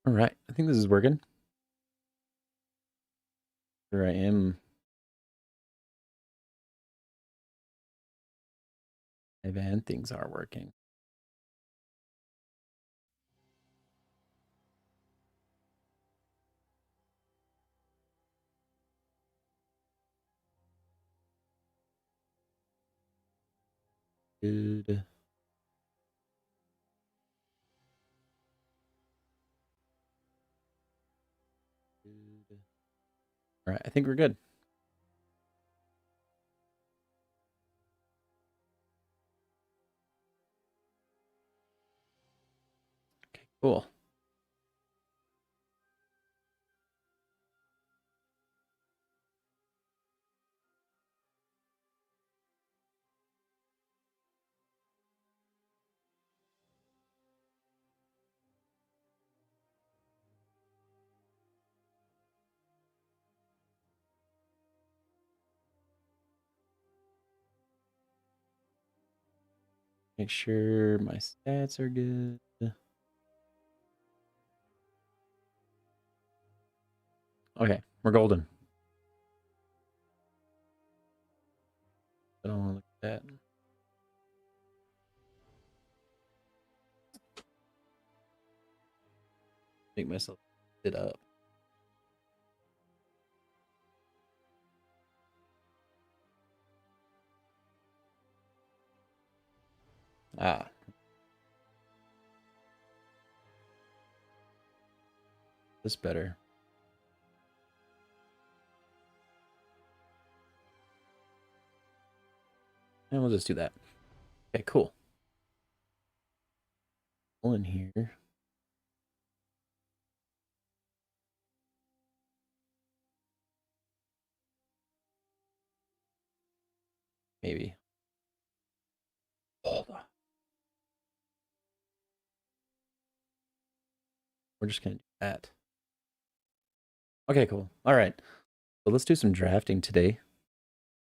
All right, I think this is working. Here I am. And things are working. Good. All right, I think we're good. Okay, cool. Make sure my stats are good. Okay, we're golden. I don't want to look at that. Make myself sit up. Ah. This better. And we'll just do that. Okay, cool. Pull in here. Maybe. Hold on. We're just gonna do that. Okay, cool. All right. So let's do some drafting today.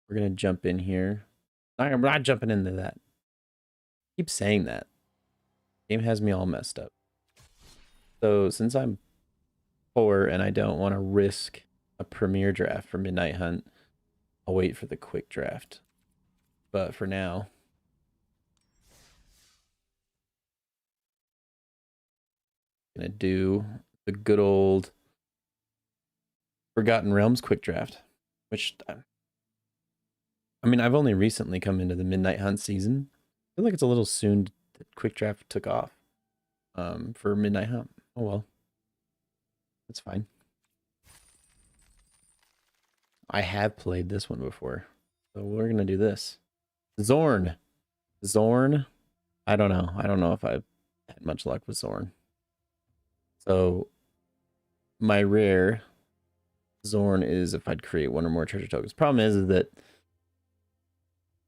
We're gonna jump in here. I'm not jumping into that. Keep saying that. Game has me all messed up. So since I'm poor and I don't want to risk a premier draft for Midnight Hunt, I'll wait for the quick draft. But for now, I'm gonna do the good old Forgotten Realms quick draft, which I mean I've only recently come into the Midnight Hunt season. I feel like it's a little soon that quick draft took off for Midnight Hunt. Oh well, that's fine. I have played this one before, so we're gonna do this. Zorn. I don't know. I don't know if I've had much luck with Zorn. So my rare Zorn is if I'd create one or more treasure tokens. Problem is that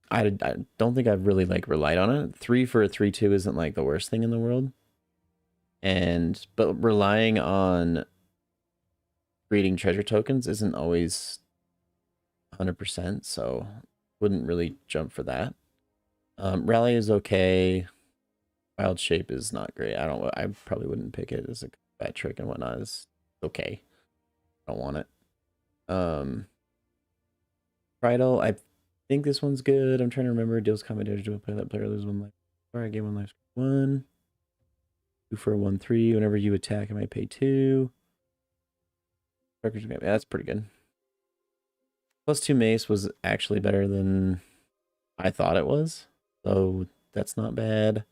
I don't think I've really like relied on it. 3 for a 3/2 isn't like the worst thing in the world. But relying on creating treasure tokens isn't always 100%, so wouldn't really jump for that. Rally is okay. Wild Shape is not great. I probably wouldn't pick it as a bad trick and whatnot. It's okay. I don't want it. Bridal, I think this one's good. I'm trying to remember. Deals combat damage to a play that player loses 1 life. Alright, gain 1 life. 1. 2 for a 1/3. Whenever you attack, I might pay 2. Yeah, that's pretty good. +2 mace was actually better than I thought it was. So that's not bad.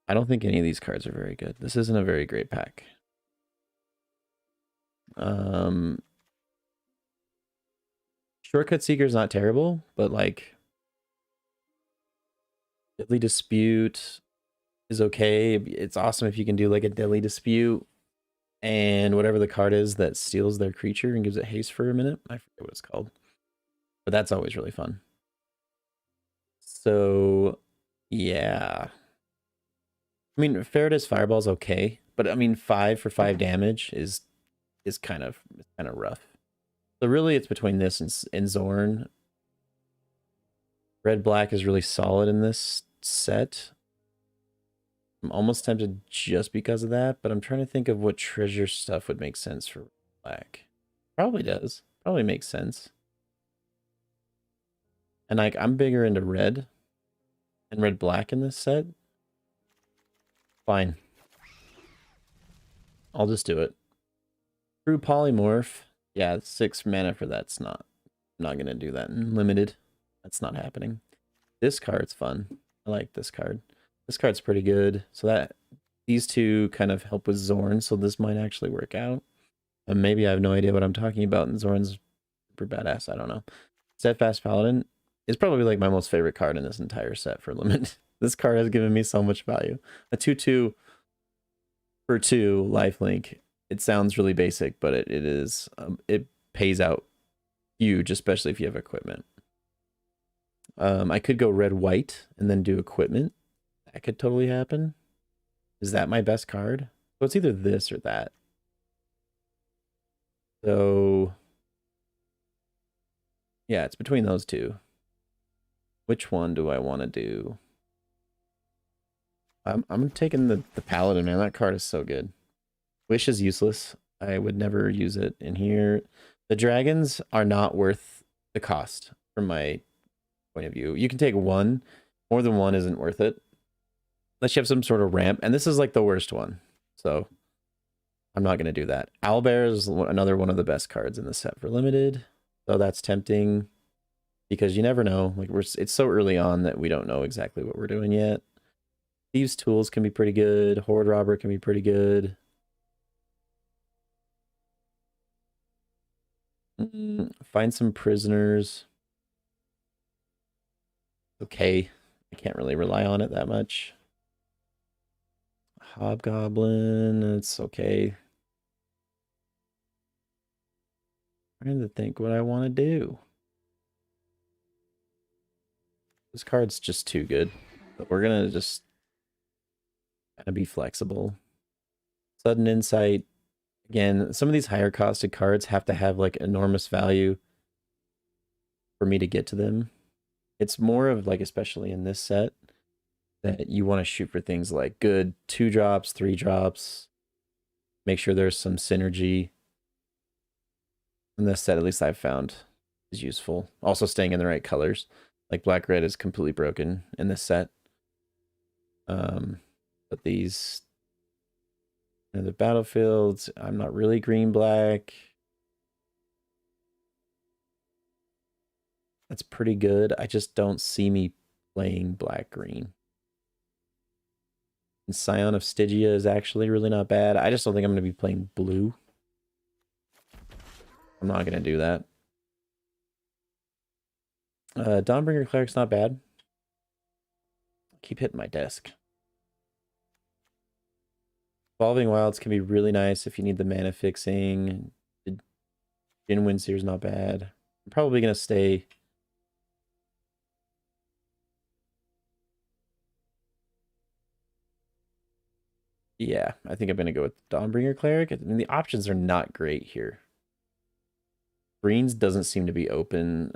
I don't think any of these cards are very good. This isn't a very great pack. Shortcut Seeker is not terrible, but like Deadly Dispute is okay. It's awesome if you can do like a Deadly Dispute and whatever the card is that steals their creature and gives it haste for a minute. I forget what it's called, but that's always really fun. So yeah, I mean Faraday's Fireball is okay, but I mean 5 for 5 damage is kind of rough. So really, it's between this and Zorn. Red Black is really solid in this set. I'm almost tempted just because of that, but I'm trying to think of what treasure stuff would make sense for black. Probably does. Probably makes sense. And like I'm bigger into red and red black in this set. Fine. I'll just do it. True polymorph. Yeah, 6 mana for that's not. I'm not gonna do that in limited. That's not happening. This card's fun. I like this card. This card's pretty good. So that these two kind of help with Zorn, so this might actually work out. And maybe I have no idea what I'm talking about, and Zorn's super badass. I don't know. Steadfast Paladin is probably like my most favorite card in this entire set for limit. This card has given me so much value. A 2/2 for 2 lifelink. It sounds really basic, but it is it pays out huge, especially if you have equipment. I could go red white and then do equipment. That could totally happen. Is that my best card? So it's either this or that. So yeah, it's between those two. Which one do I want to do? I'm taking the Paladin, man. That card is so good. Wish is useless. I would never use it in here. The dragons are not worth the cost from my point of view. You can take one. More than one isn't worth it. Unless you have some sort of ramp. And this is like the worst one. So I'm not going to do that. Owlbear is another one of the best cards in the set for limited. So that's tempting. Because you never know. Like it's so early on that we don't know exactly what we're doing yet. Thieves' Tools can be pretty good. Horde Robber can be pretty good. Find some prisoners. Okay. I can't really rely on it that much. Hobgoblin, it's okay. I'm trying to think what I want to do. This card's just too good. But we're going to just kind of be flexible. Sudden Insight. Again, some of these higher costed cards have to have like enormous value for me to get to them. It's more of like, especially in this set, that you want to shoot for things like good 2-drops, 3-drops. Make sure there's some synergy. In this set, at least I've found, is useful. Also staying in the right colors. Like black-red is completely broken in this set. But these... the battlefields, I'm not really green-black. That's pretty good. I just don't see me playing black-green. And Scion of Stygia is actually really not bad. I just don't think I'm going to be playing blue. I'm not going to do that. Dawnbringer Cleric's not bad. Keep hitting my desk. Evolving Wilds can be really nice if you need the mana fixing. The Jin Windseer is not bad. I'm probably going to stay... Yeah, I think I'm going to go with Dawnbringer Cleric. I mean, the options are not great here. Greens doesn't seem to be open.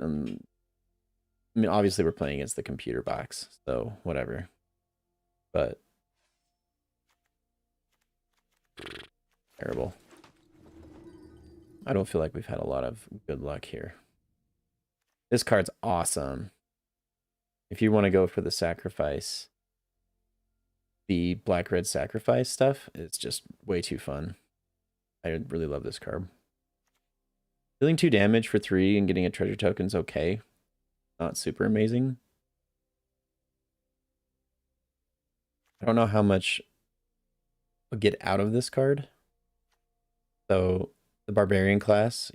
I mean, obviously we're playing against the computer box, so whatever. But terrible. I don't feel like we've had a lot of good luck here. This card's awesome. If you want to go for the sacrifice, the black-red sacrifice stuff, it's just way too fun. I really love this card. Dealing 2 damage for 3 and getting a treasure token's okay. Not super amazing. I don't know how much I'll get out of this card. So the barbarian class,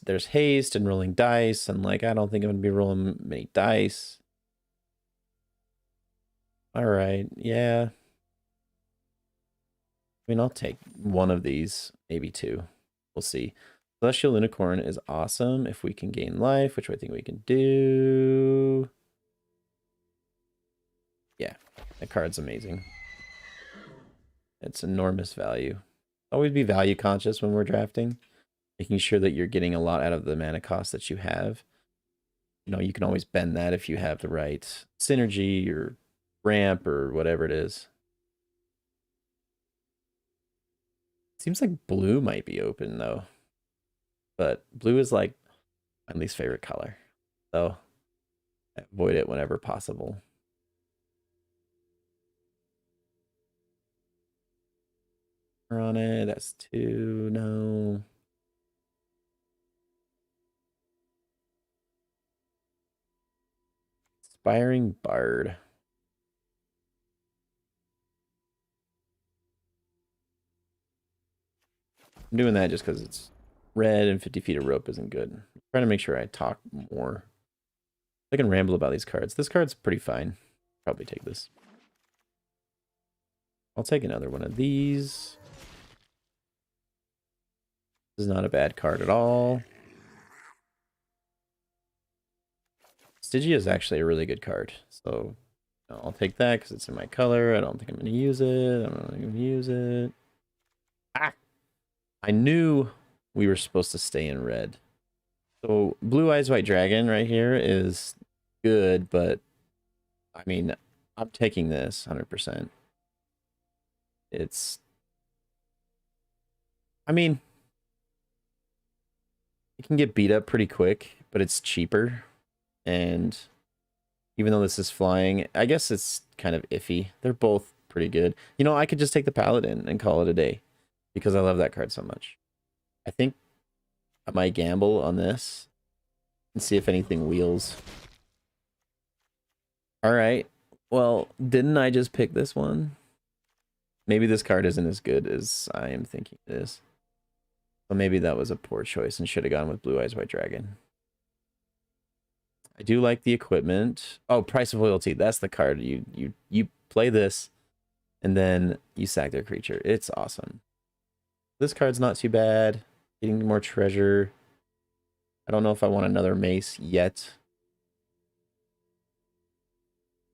there's haste and rolling dice, and like I don't think I'm gonna be rolling many dice. All right, yeah. I mean, I'll take one of these, maybe 2. We'll see. Celestial Unicorn is awesome if we can gain life, which I think we can do. Yeah, that card's amazing. It's enormous value. Always be value conscious when we're drafting, making sure that you're getting a lot out of the mana cost that you have. You know, you can always bend that if you have the right synergy or ramp or whatever it is. Seems like blue might be open though, but blue is like my least favorite color, so I avoid it whenever possible. We're on it. That's 2. No. Inspiring Bard. I'm doing that just because it's red and 50 feet of rope isn't good. I'm trying to make sure I talk more. I can ramble about these cards. This card's pretty fine. Probably take this. I'll take another one of these. This is not a bad card at all. Stygia is actually a really good card. So I'll take that because it's in my color. I don't think I'm going to use it. I'm not going to use it. Ah! I knew we were supposed to stay in red. So Blue Eyes White Dragon right here is good, but I mean, I'm taking this 100%. I mean, it can get beat up pretty quick, but it's cheaper. And even though this is flying, I guess it's kind of iffy. They're both pretty good. You know, I could just take the Paladin and call it a day because I love that card so much. I think I might gamble on this and see if anything wheels. All right. Well, didn't I just pick this one? Maybe this card isn't as good as I am thinking it is. So maybe that was a poor choice and should have gone with Blue Eyes White Dragon. I do like the equipment. Oh, Price of Loyalty. That's the card. You play this and then you sack their creature. It's awesome. This card's not too bad. Getting more treasure. I don't know if I want another mace yet.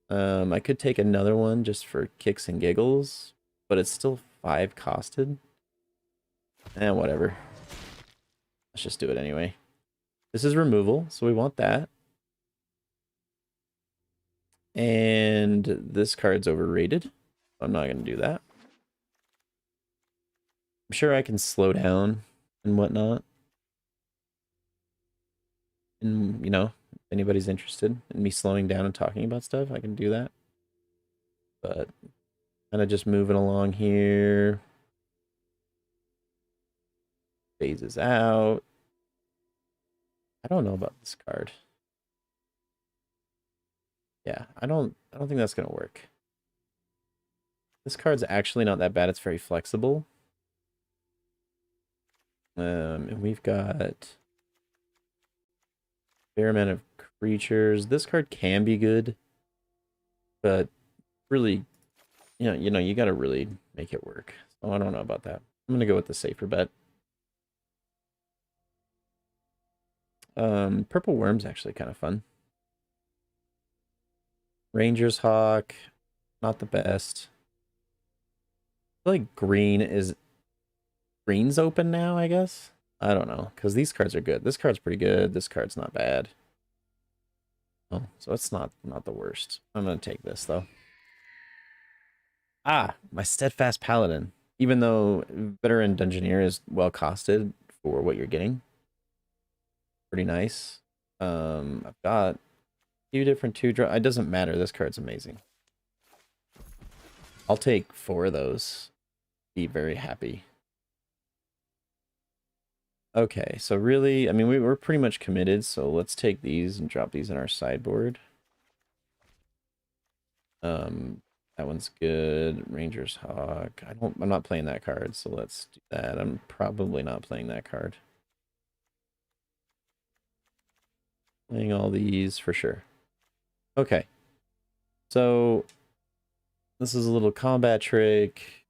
I could take another one just for kicks and giggles, but it's still 5 costed. Whatever. Let's just do it anyway. This is removal, so we want that. And this card's overrated. I'm not going to do that. I'm sure I can slow down and whatnot. And, you know, if anybody's interested in me slowing down and talking about stuff, I can do that. But kind of just moving along here. Phases out. I don't know about this card. Yeah, I don't think that's gonna work. This card's actually not that bad. It's very flexible. And we've got a fair amount of creatures. This card can be good, but really, you gotta really make it work. So I don't know about that. I'm gonna go with the safer bet. Purple Worm's actually kind of fun. Ranger's Hawk, not the best. I feel like green's open now, I guess. I don't know, because these cards are good. This card's pretty good. This card's not bad. Oh, so it's not the worst. I'm gonna take this though. Ah, my Steadfast Paladin. Even though Veteran Dungeoneer is well costed for what you're getting. Pretty nice. I've got a few different 2-drop. It doesn't matter. This card's amazing. I'll take 4 of those. Be very happy. Okay, so really, I mean, we're pretty much committed, so let's take these and drop these in our sideboard. That one's good. Ranger's Hawk. I'm not playing that card, so let's do that. I'm probably not playing that card. Playing all these for sure. Okay. So this is a little combat trick.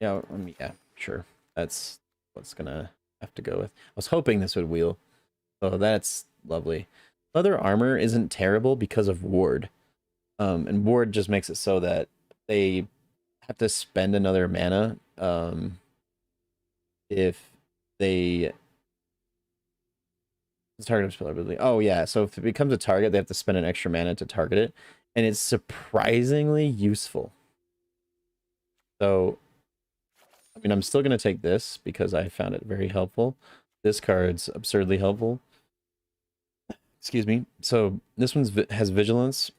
Yeah, yeah, sure. That's what's gonna have to go with. I was hoping this would wheel. So that's lovely. Leather armor isn't terrible because of ward. And ward just makes it so that they have to spend another mana if they target of spell ability. Oh yeah, so if it becomes a target, they have to spend an extra mana to target it, and it's surprisingly useful. So, I mean, I'm still going to take this because I found it very helpful. This card's absurdly helpful. Excuse me. So this one's has vigilance.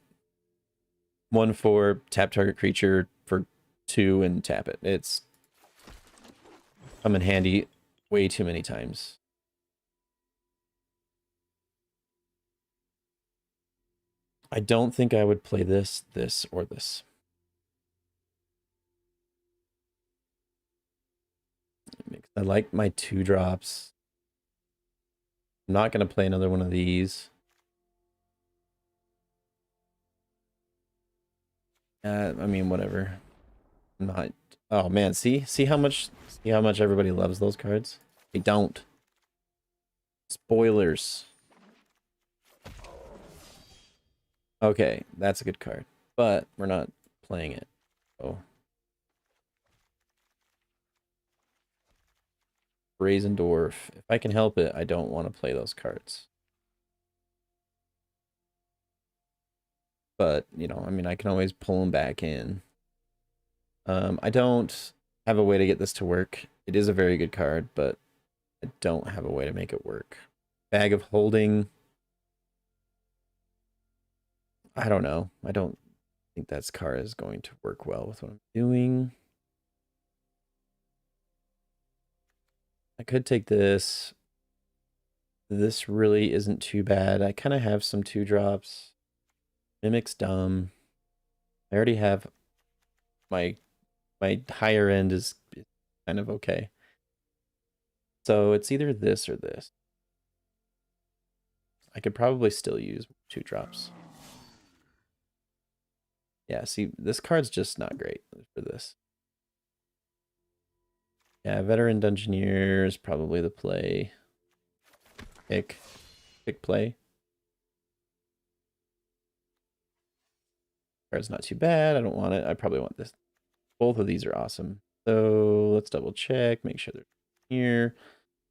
1 for tap target creature for 2 and tap it. It's come in handy way too many times. I don't think I would play this, this, or this. I like my 2-drops. I'm not going to play another one of these. I mean, whatever. I'm not. Oh man, see how much everybody loves those cards. They don't. Spoilers. Okay, that's a good card, but we're not playing it. Oh. Brazen Dwarf. If I can help it, I don't want to play those cards. But, you know, I mean, I can always pull them back in. I don't have a way to get this to work. It is a very good card, but I don't have a way to make it work. Bag of Holding. I don't know. I don't think that card is going to work well with what I'm doing. I could take this. This really isn't too bad. I kind of have some 2-drops. Mimic's dumb. I already have my higher end is kind of okay. So it's either this or this. I could probably still use 2-drops. Yeah, see, this card's just not great for this. Yeah, Veteran Dungeoneer is probably the play. Pick play. Card's not too bad. I don't want it. I probably want this. Both of these are awesome. So let's double check, make sure they're here.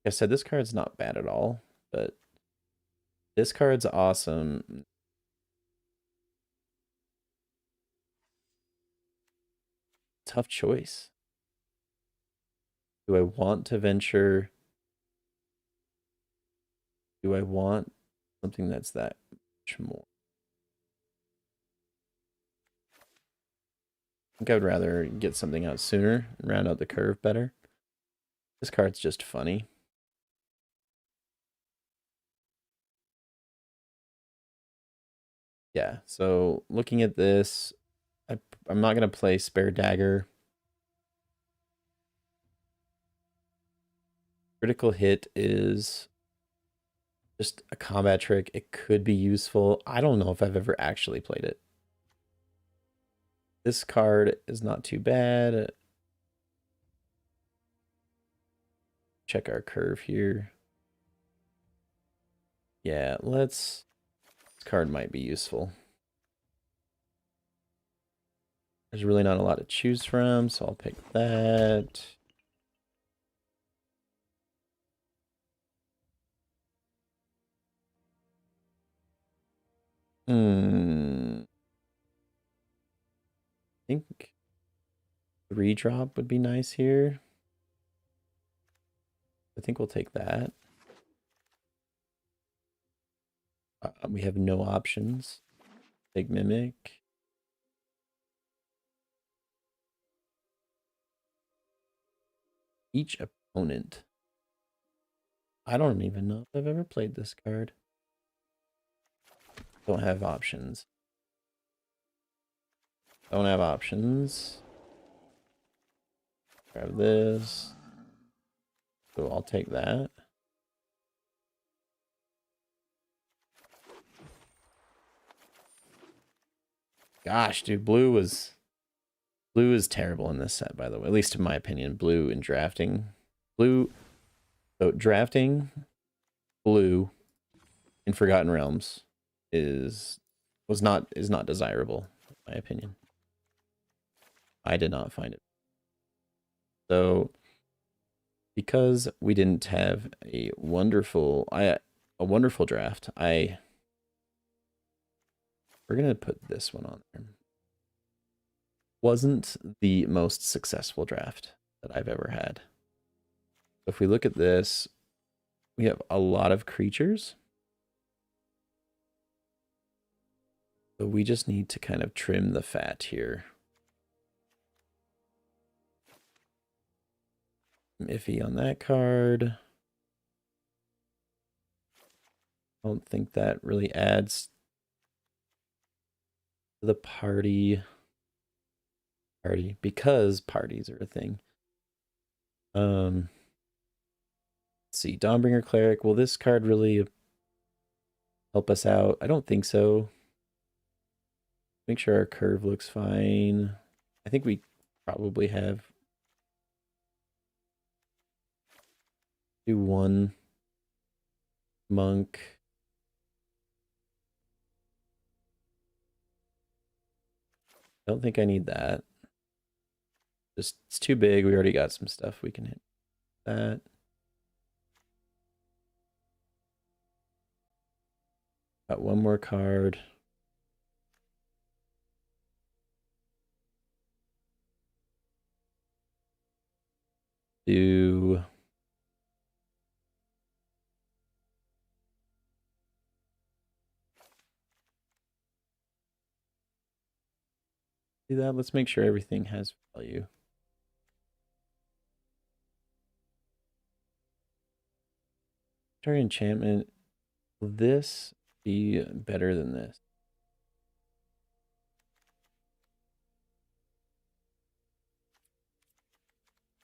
Like I said, this card's not bad at all, but this card's awesome. Tough choice. Do I want to venture? Do I want something that's that much more? I think I would rather get something out sooner and round out the curve better. This card's just funny. Yeah, so looking at this, I'm not going to play Spare Dagger. Critical Hit is just a combat trick. It could be useful. I don't know if I've ever actually played it. This card is not too bad. Check our curve here. Yeah, this card might be useful. There's really not a lot to choose from, so I'll pick that. I think 3-drop would be nice here. I think we'll take that. We have no options. Take Mimic. Each opponent. I don't even know if I've ever played this card. Don't have options. Don't have options. Grab this. So I'll take that. Gosh, dude, blue is terrible in this set, by the way. At least in my opinion. Blue in drafting. So drafting blue in Forgotten Realms is not desirable, in my opinion. I did not find it. So because we didn't have a wonderful draft, we're gonna put this one on there. wasn't the most successful draft that I've ever had. If we look at this, we have a lot of creatures. So we just need to kind of trim the fat here. I'm iffy on that card. I don't think that really adds to the party because parties are a thing. Let's see, Dawnbringer Cleric. Will this card really help us out? I don't think so. Make sure our curve looks fine. I think we probably have do one monk. I don't think I need that. Just it's too big. We already got some stuff we can hit that. Got one more card. Do that. Let's make sure everything has value. Target enchantment. Will this be better than this?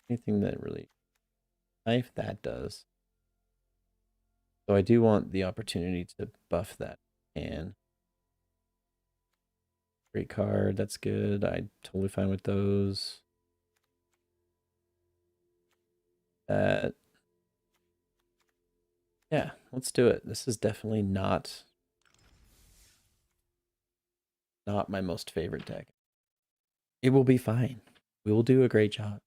Anything that really knife that does. So I do want the opportunity to buff that and great card, that's good. I'm totally fine with those. That yeah, let's do it. This is definitely not my most favorite deck. It will be fine. We will do a great job.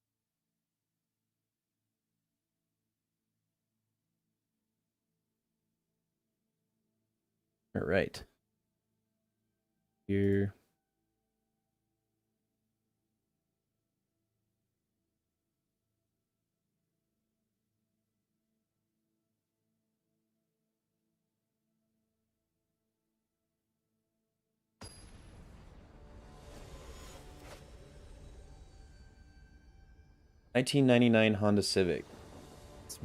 All right. Here. $19.99 Honda Civic. It's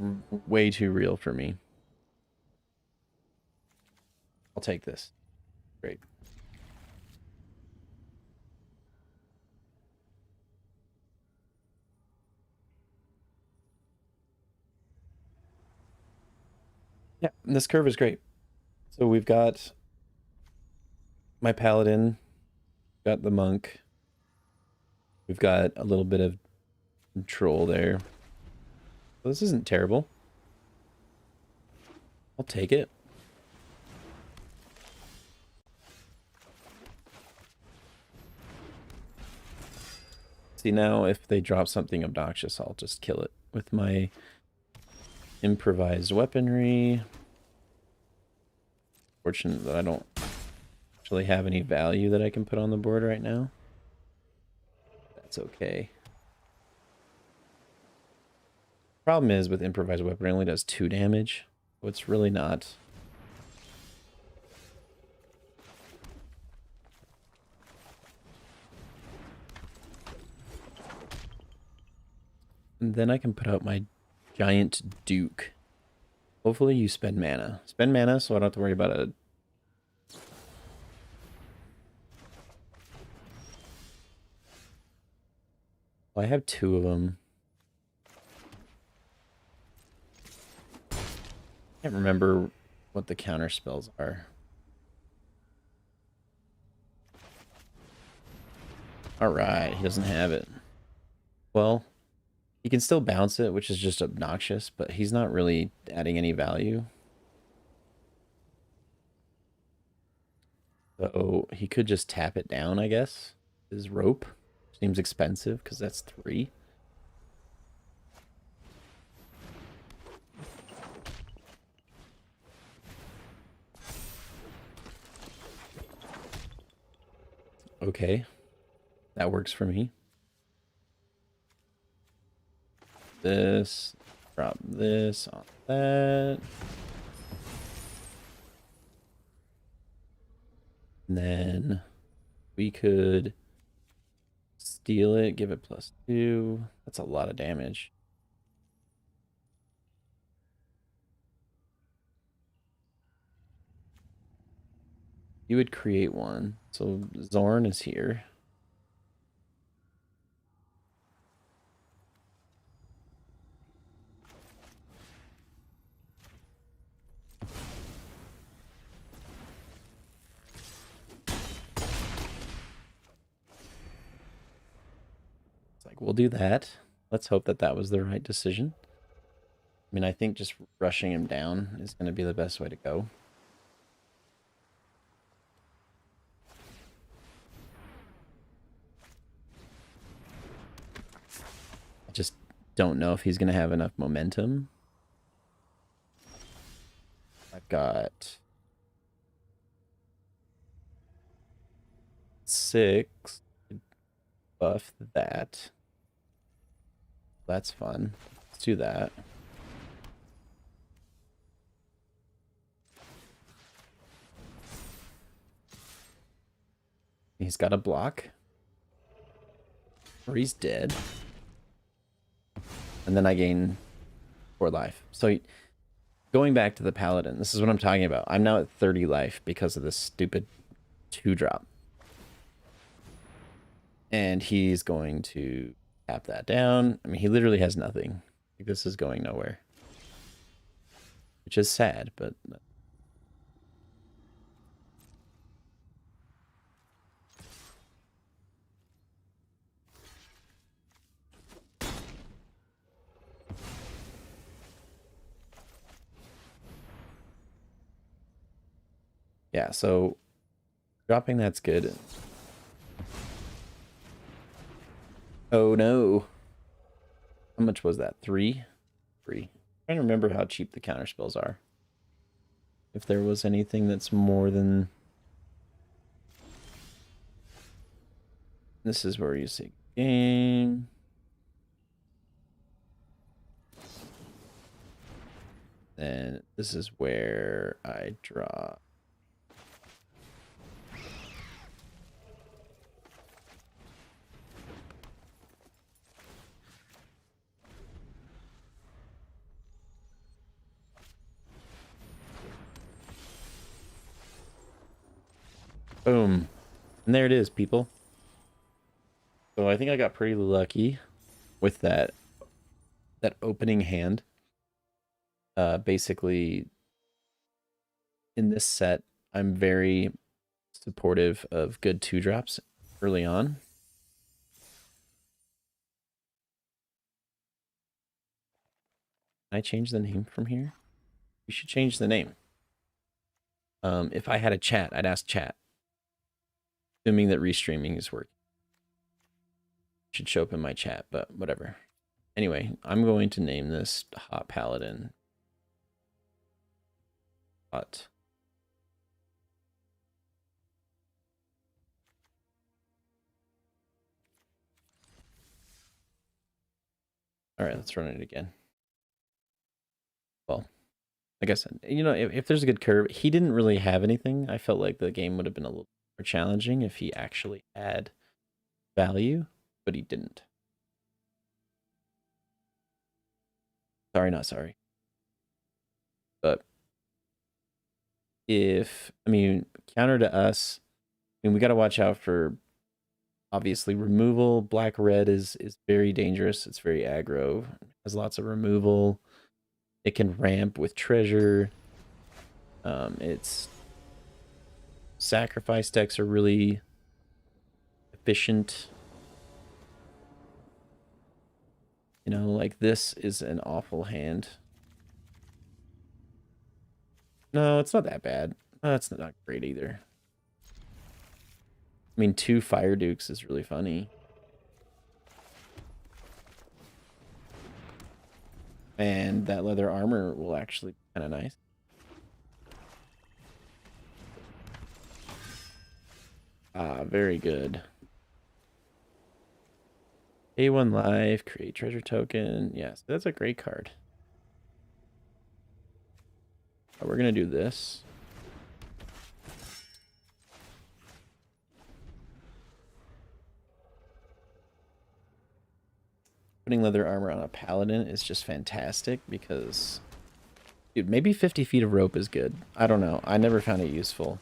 way too real for me. I'll take this. Great. Yeah, this curve is great. So we've got my paladin, got the monk. We've got a little bit of control there. Well, this isn't terrible. I'll take it. See, now if they drop something obnoxious, I'll just kill it with my improvised weaponry. Fortunate that I don't actually have any value that I can put on the board right now. That's okay. Problem is with improvised weaponry, it only does 2 damage. So it's really not. And then I can put out my giant duke. Hopefully you spend mana. Spend mana so I don't have to worry about a... Well, I have 2 of them. I can't remember what the counter spells are. Alright, he doesn't have it. Well, he can still bounce it, which is just obnoxious, but he's not really adding any value. So he could just tap it down, I guess. His rope seems expensive because that's 3. Okay. That works for me. This, drop this on that. And then we could steal it, give it +2. That's a lot of damage. You would create one. So Zorn is here. It's like, we'll do that. Let's hope that that was the right decision. I mean, I think just rushing him down is going to be the best way to go. I just don't know if he's going to have enough momentum. I've got 6. Buff that. That's fun. Let's do that. He's got a block. Or he's dead. And then I gain 4 life. So going back to the paladin, this is what I'm talking about. I'm now at 30 life because of this stupid 2-drop. And he's going to tap that down. I mean, he literally has nothing. Like, this is going nowhere. Which is sad, but... yeah, so dropping that's good. Oh no. How much was that? 3? 3. I'm trying to remember how cheap the counter spells are. If there was anything that's more than... This is where you see game. Then this is where I draw. Boom. And there it is, people. So I think I got pretty lucky with that opening hand. Basically, in this set, I'm very supportive of good 2-drops early on. Can I change the name from here? We should change the name. If I had a chat, I'd ask chat. Assuming that restreaming is working. Should show up in my chat, but whatever. Anyway, I'm going to name this Hot Paladin. Hot. All right, let's run it again. Well, like I said, you know, if there's a good curve, he didn't really have anything. I felt like the game would have been a little more challenging if he actually had value, but he didn't. Sorry, not sorry. But if, I mean, counter to us, I mean, we got to watch out for, obviously, removal. Black-red is very dangerous. It's very aggro. It has lots of removal. It can ramp with treasure. Its sacrifice decks are really efficient. You know, like this is an awful hand. No, it's not that bad. It's not great either. I mean, 2 Fire Dukes is really funny. And that leather armor will actually be kind of nice. Ah, very good. A1 life, create treasure token. Yes, that's a great card. We're gonna do this. Putting leather armor on a paladin is just fantastic because, dude, maybe 50 feet of rope is good. I don't know. I never found it useful.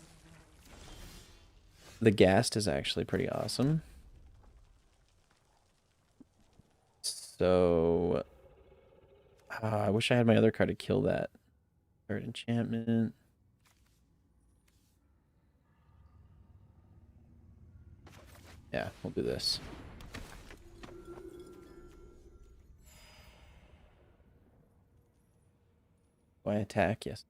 The ghast is actually pretty awesome. So, I wish I had my other card to kill that. Third enchantment. Yeah, we'll do this. Do I attack? Yes.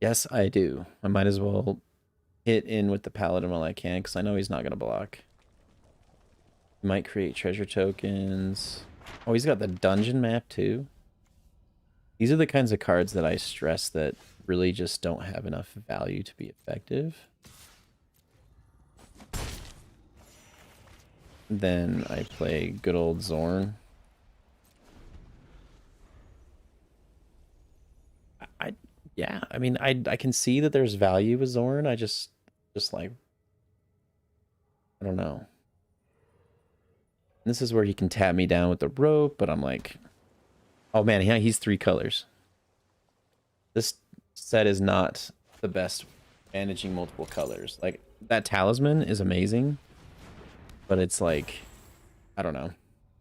Yes, I do. I might as well hit in with the paladin while I can, because I know he's not going to block. He might create treasure tokens. Oh, he's got the dungeon map too. These are the kinds of cards that I stress that really just don't have enough value to be effective. Then I play good old Zorn. Yeah, I mean, I can see that there's value with Zorn. I just like, I don't know. This is where he can tap me down with the rope, but I'm like, oh man, he's 3 colors. This set is not the best managing multiple colors. Like, that talisman is amazing, but it's like, I don't know.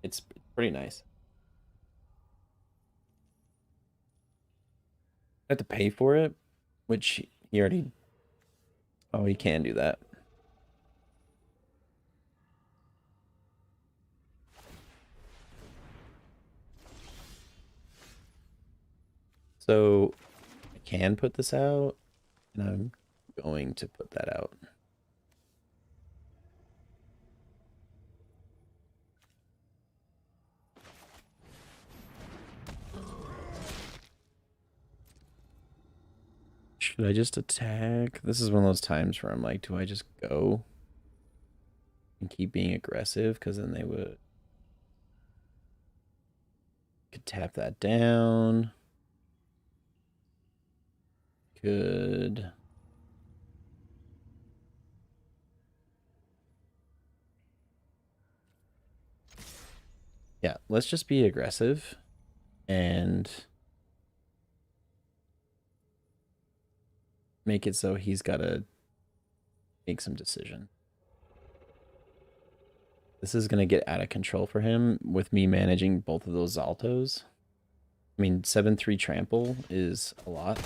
It's pretty nice. I have to pay for it, which he already... Oh, he can do that. So I can put this out, and I'm going to put that out. Should I just attack? This is one of those times where I'm like, do I just go and keep being aggressive? Because then they could tap that down. Could... Yeah, let's just be aggressive and make it so he's got to make some decision. This is going to get out of control for him with me managing both of those Zaltos. I mean, 7/3 trample is a lot.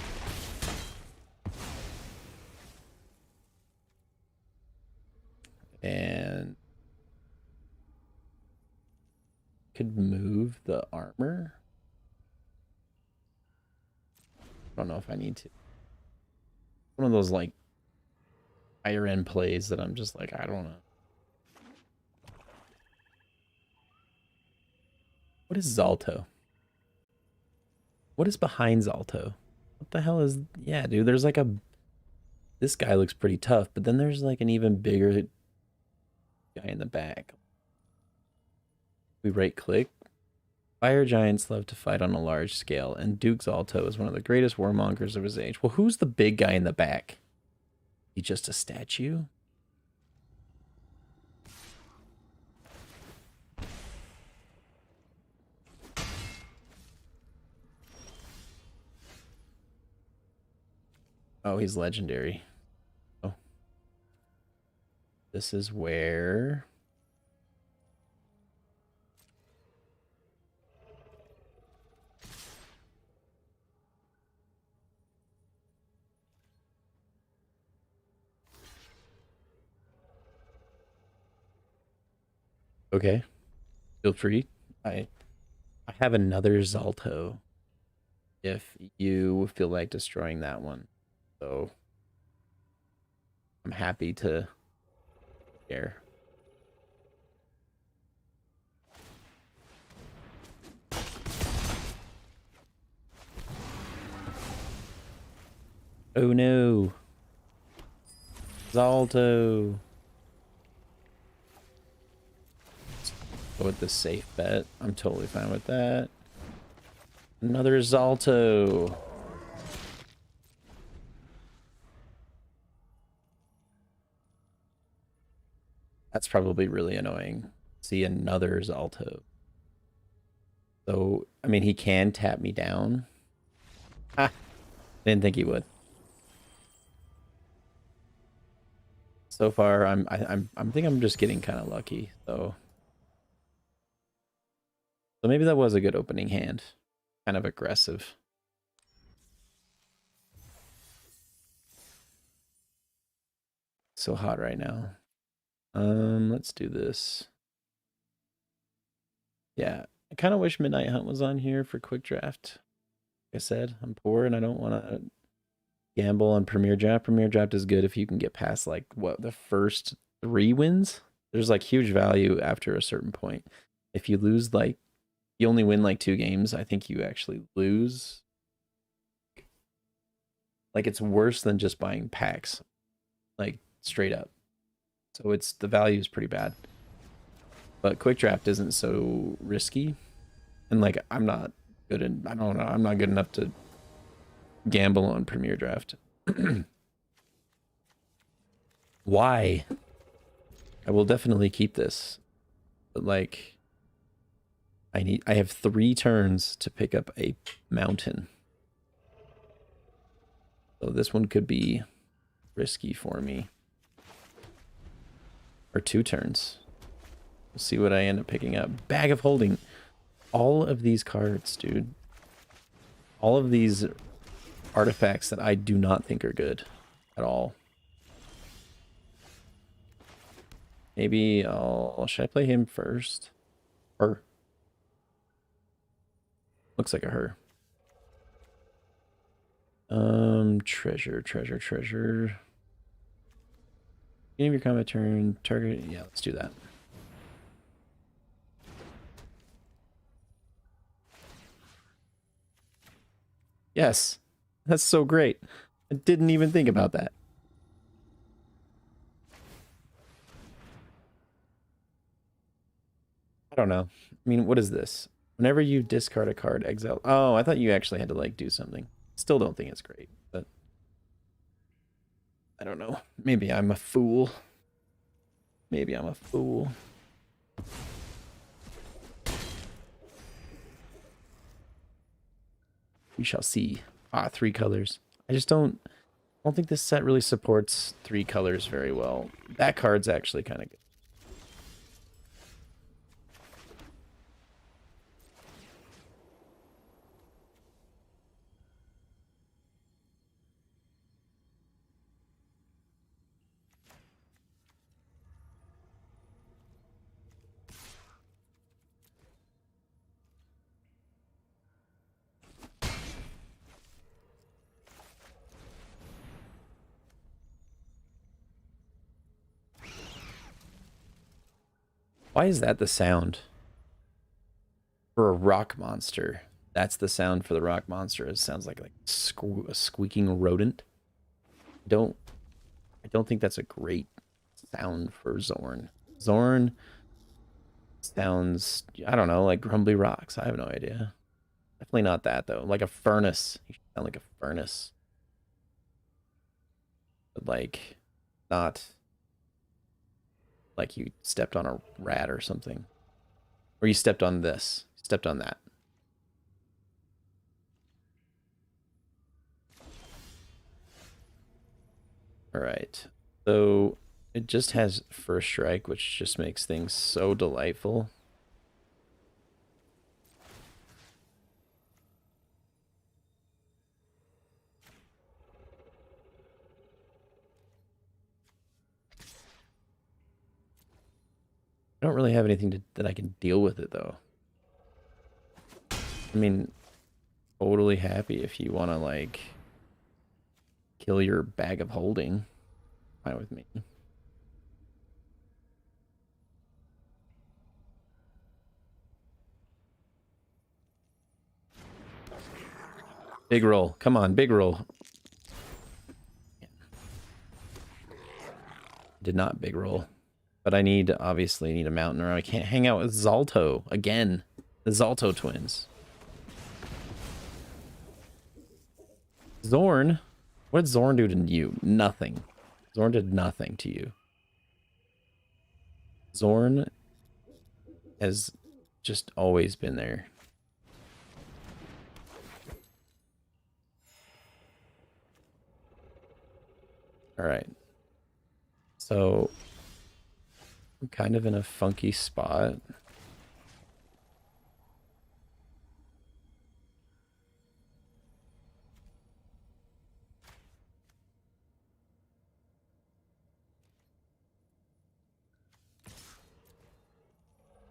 And could move the armor. I don't know if I need to. One of those like higher end plays that I'm just like, I don't know. What is Zalto? What is behind Zalto? What the hell is... Yeah, dude, there's like a... This guy looks pretty tough, but then there's like an even bigger guy in the back. We right click. Fire giants love to fight on a large scale, and Duke Zalto is one of the greatest warmongers of his age. Well, who's the big guy in the back? He just a statue? Oh, he's legendary. Oh. This is where... Okay. Feel free. I have another Zalto if you feel like destroying that one. So I'm happy to share. Oh no. Zalto. Go with the safe bet. I'm totally fine with that. Another Zalto. That's probably really annoying. See another Zalto. So, I mean, he can tap me down. Ah, didn't think he would. So far, I think I'm just getting kind of lucky. So maybe that was a good opening hand. Kind of aggressive. So hot right now. Let's do this. Yeah, I kind of wish Midnight Hunt was on here for quick draft. Like I said, I'm poor and I don't want to gamble on Premier Draft. Premier Draft is good if you can get past like what the first 3 wins. There's like huge value after a certain point. If you lose like you only win like 2 games, I think you actually lose. Like it's worse than just buying packs, like straight up. So it's the value is pretty bad. But quick draft isn't so risky, and like I'm not good in I don't know I'm not good enough to gamble on Premier Draft. Why? I will definitely keep this, but like I have 3 turns to pick up a mountain. So this one could be risky for me. Or 2 turns. We'll see what I end up picking up. Bag of Holding. All of these cards, dude. All of these artifacts that I do not think are good at all. Maybe should I play him first? Her. Looks like a her. Treasure. Beginning of your combat turn, target. Yeah, let's do that. Yes, that's so great. I didn't even think about that. I don't know. I mean, what is this? Whenever you discard a card, exile. Oh, I thought you actually had to like do something. Still don't think it's great, but I don't know. Maybe I'm a fool. Maybe I'm a fool. We shall see. Ah, 3 colors. I don't think this set really supports 3 colors very well. That card's actually kind of good. Why is that the sound for a rock monster? That's the sound for the rock monster. It sounds like a squeaking rodent. I don't think that's a great sound for Zorn. Zorn sounds, I don't know, like grumbly rocks. I have no idea. Definitely not that though. Like a furnace. You should sound like a furnace. But like not like you stepped on a rat or something. Or you stepped on this. Stepped on that. All right. So it just has first strike, which just makes things so delightful. I don't really have anything that I can deal with it though. I mean, totally happy if you want to like kill your bag of holding. Fine with me. Big roll. Come on, big roll. Did not big roll. But I need, obviously, need a mountain or I can't hang out with Zalto again. The Zalto Twins. Zorn? What did Zorn do to you? Nothing. Zorn did nothing to you. Zorn has just always been there. Alright. So, I'm kind of in a funky spot.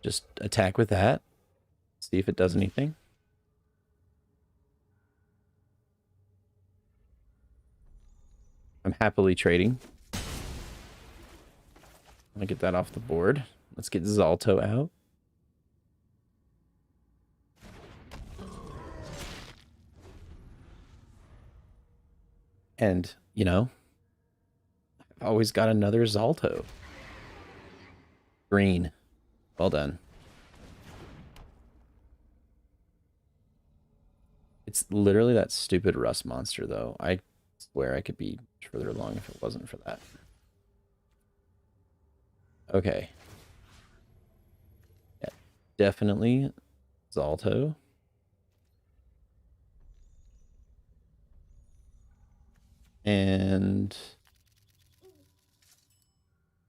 Just attack with that. See if it does anything. I'm happily trading. I'm gonna get that off the board. Let's get Zalto out. And, you know, I've always got another Zalto. Green. Well done. It's literally that stupid rust monster, though. I swear I could be further along if it wasn't for that. Okay. Yeah, definitely Zalto. And...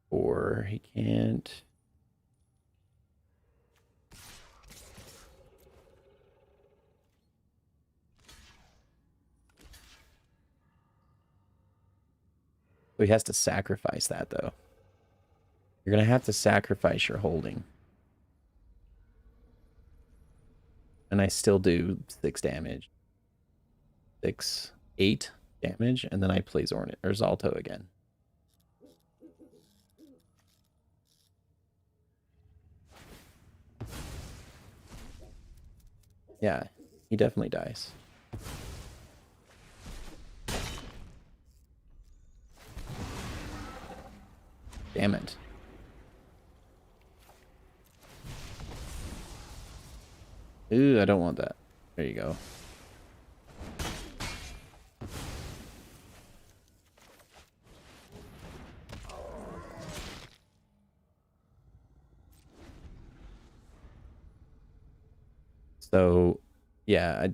or he can't... So he has to sacrifice that, though. You're going to have to sacrifice your holding. And I still do 6 damage. 6, 8 damage, and then I play Zorn or Zalto again. Yeah, he definitely dies. Damn it. Ooh, I don't want that. There you go. So, yeah,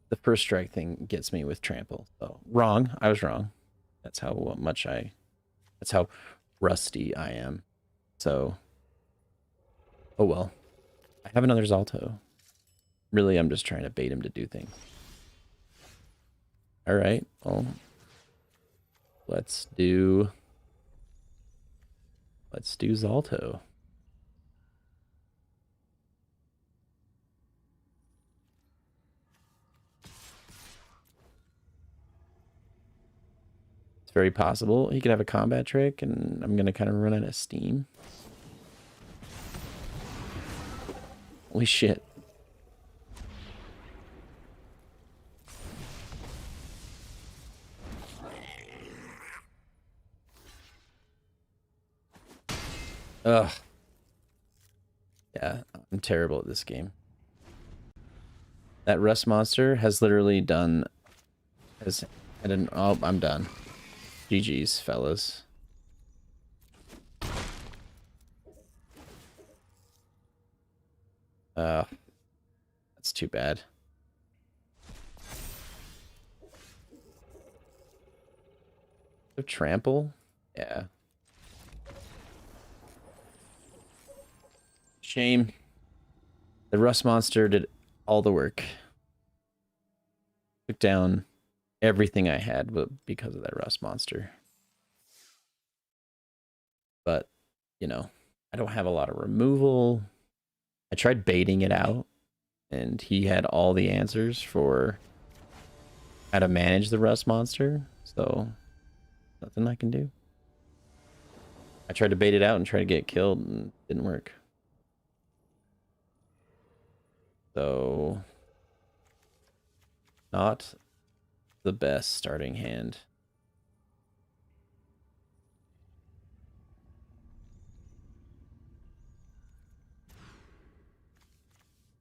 the first strike thing gets me with trample. So, wrong. I was wrong. That's how much that's how rusty I am. So, oh well. I have another Zalto. Really, I'm just trying to bait him to do things. All right. Well, let's do Zalto. It's very possible he could have a combat trick, and I'm gonna kind of run out of steam. Holy shit. Ugh. Yeah, I'm terrible at this game. That rust monster has literally done... oh, I'm done. GG's, fellas. That's too bad. So trample? Yeah. Shame. The rust monster did all the work. Took down everything I had because of that rust monster. But, you know, I don't have a lot of removal. I tried baiting it out, and he had all the answers for how to manage the rust monster, so nothing I can do. I tried to bait it out and try to get it killed, and it didn't work. So, not the best starting hand.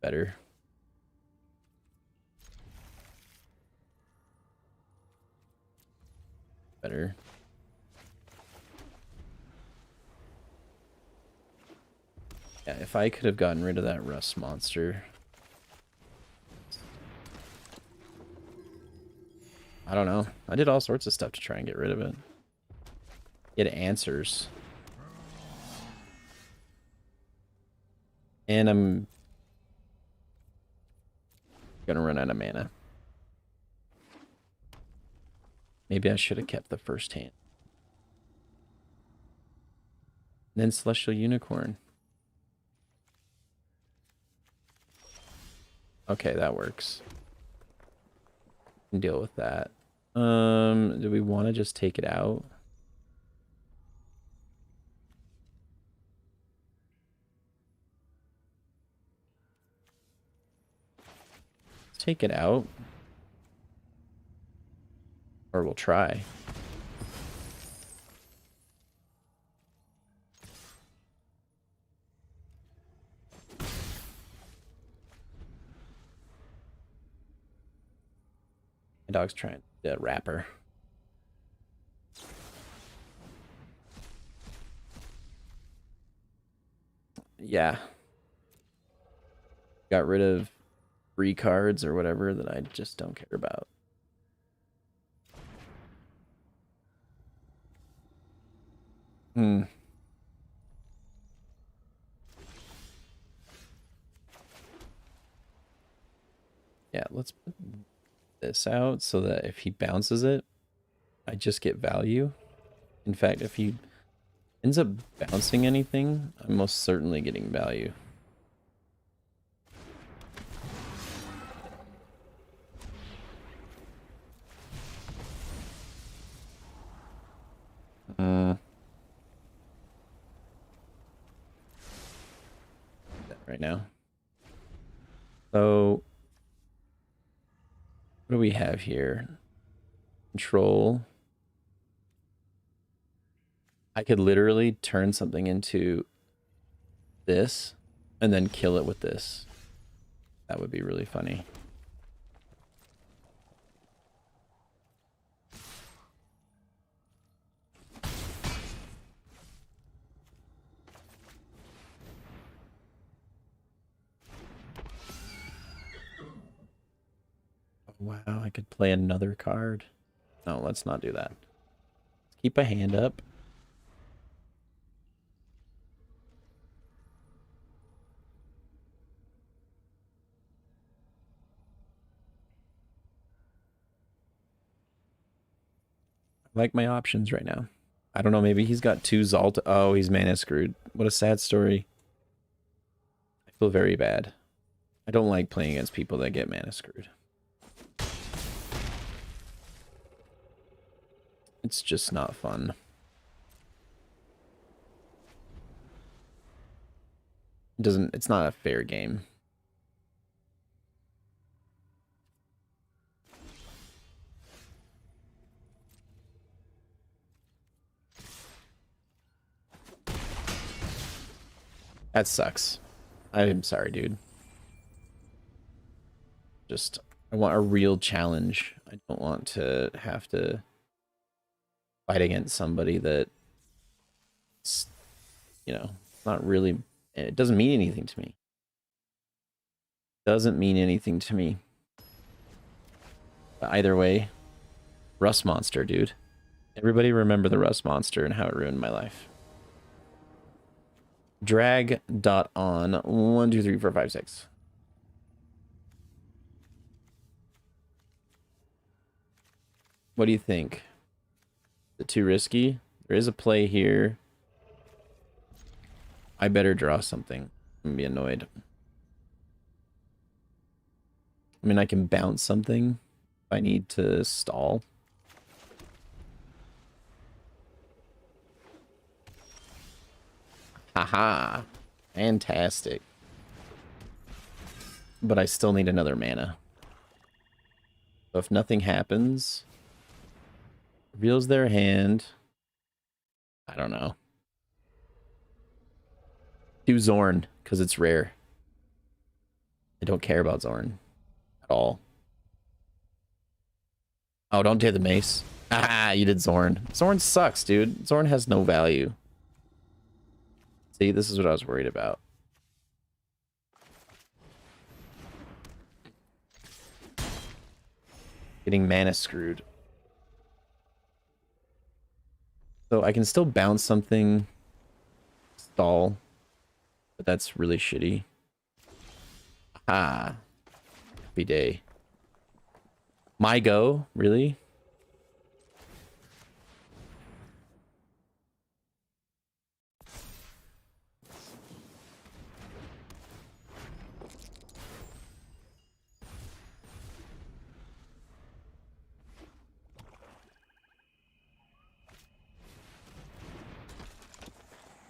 better. Better. Yeah, if I could have gotten rid of that rust monster. I don't know. I did all sorts of stuff to try and get rid of it. Get answers. And I'm gonna run out of mana. Maybe I should have kept the first hand. And then Celestial Unicorn. Okay, that works. Can deal with that. Do we want to just take it out? Let's take it out. Or we'll try. My dog's trying to wrap her. Yeah. Got rid of 3 cards or whatever that I just don't care about. Yeah, let's put this out so that if he bounces it, I just get value. In fact, if he ends up bouncing anything, I'm most certainly getting value. Right now. So what do we have here? Control. I could literally turn something into this and then kill it with this. That would be really funny. Wow, I could play another card. No, let's not do that. Let's keep a hand up. I like my options right now. I don't know, maybe he's got 2 Zalto. Oh, he's mana screwed. What a sad story. I feel very bad. I don't like playing against people that get mana screwed. It's just not fun. It's not a fair game. That sucks. I'm sorry, dude. Just, I want a real challenge. I don't want to have to fight against somebody that, you know, not really, it doesn't mean anything to me. Doesn't mean anything to me. But either way, Rust Monster, dude. Everybody remember the Rust Monster and how it ruined my life. Drag.on 1, 2, 3, 4, 5, 6. What do you think? Is it too risky? There is a play here. I better draw something. I'm gonna be annoyed. I mean, I can bounce something if I need to stall. Haha. Fantastic. But I still need another mana. So if nothing happens, reveals their hand. I don't know. Do Zorn, because it's rare. I don't care about Zorn at all. Oh, don't do the mace. Ah, you did Zorn. Zorn sucks, dude. Zorn has no value. See, this is what I was worried about. Getting mana screwed. So I can still bounce something, stall, but that's really shitty. Ah, happy day. My go, really?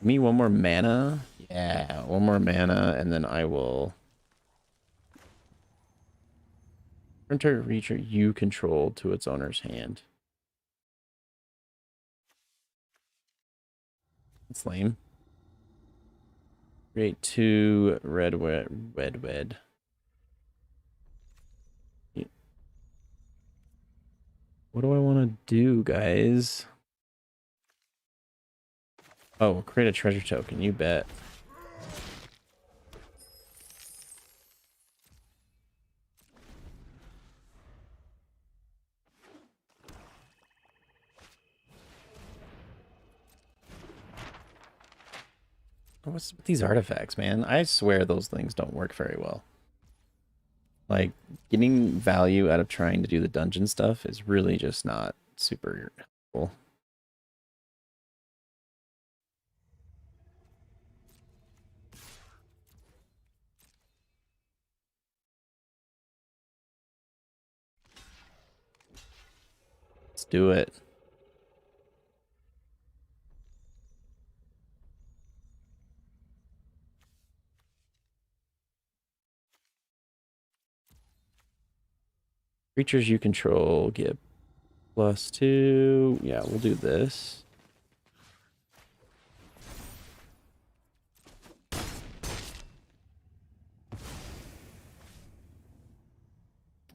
Me one more mana? Yeah, one more mana, and then I will return target creature you control to its owner's hand. That's lame. Create 2 red. What do I want to do, guys? Oh, create a treasure token. You bet. What's with these artifacts, man? I swear those things don't work very well. Like, getting value out of trying to do the dungeon stuff is really just not super helpful. Let's do it. Creatures you control get +2. Yeah, we'll do this.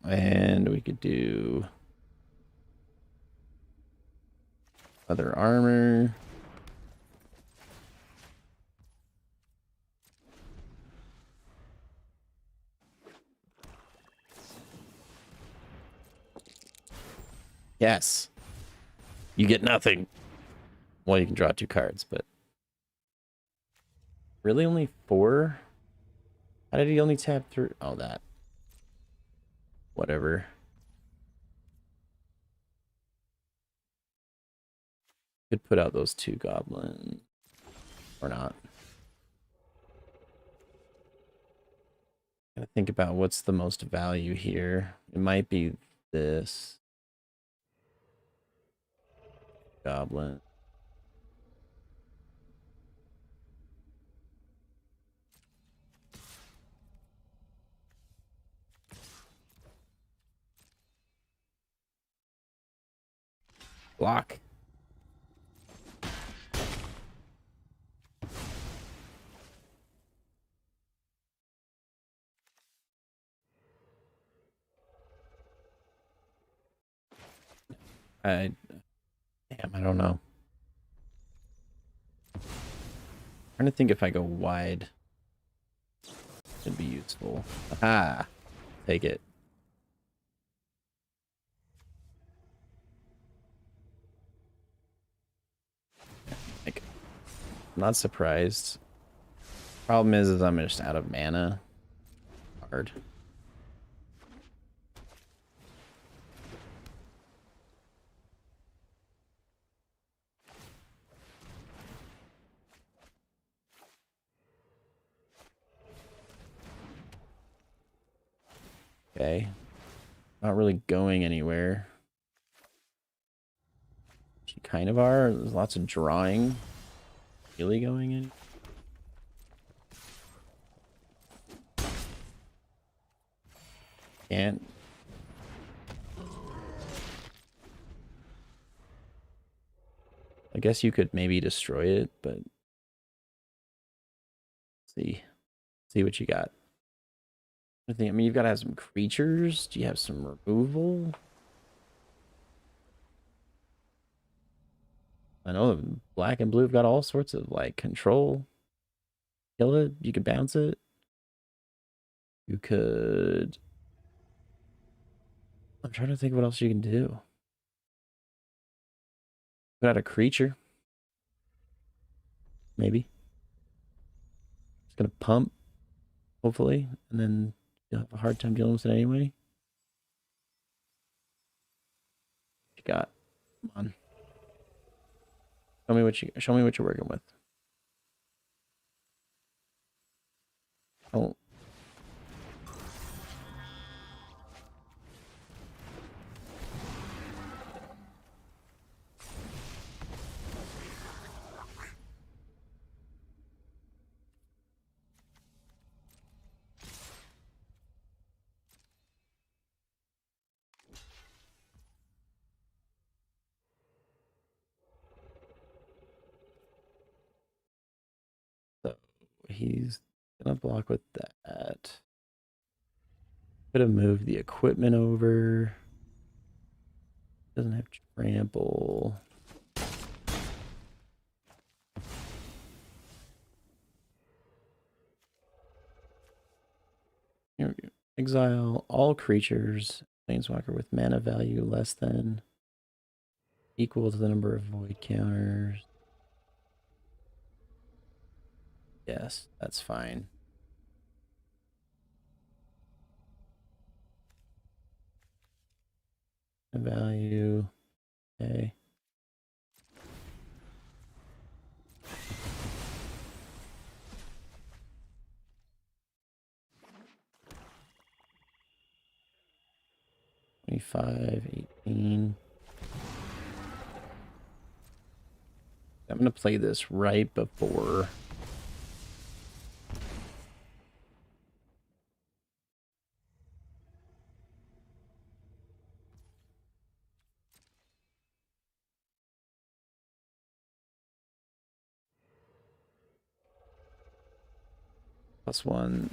And we could do other armor. Yes. You get nothing. Well, you can draw 2 cards, but really only 4? How did he only tap through? Oh, that. Whatever. Could put out those 2 goblins. Or not. Gotta think about what's the most value here. It might be this. Goblin. Block. Damn, I don't know. Trying to think if I go wide, it'd be useful. Ah, take it. Like, I'm not surprised. Problem is I'm just out of mana. Hard. Okay. Not really going anywhere. You kind of are. There's lots of drawing. Really going in? Can't. I guess you could maybe destroy it, but see what you got. I think, I mean, you've got to have some creatures. Do you have some removal? I know black and blue have got all sorts of like control. Kill it. You could bounce it. You could. I'm trying to think what else you can do. Put out a creature. Maybe. It's gonna pump, hopefully, and then you'll have a hard time dealing with it anyway. What you got? Come on. Show me what you're working with. Oh. So he's gonna block with that. Could have moved the equipment over. Doesn't have trample. Here we go. Exile all creatures. Planeswalker with mana value less than equal to the number of void counters. Yes, that's fine. Value. Okay. $25, $18. I'm gonna play this right before. +1.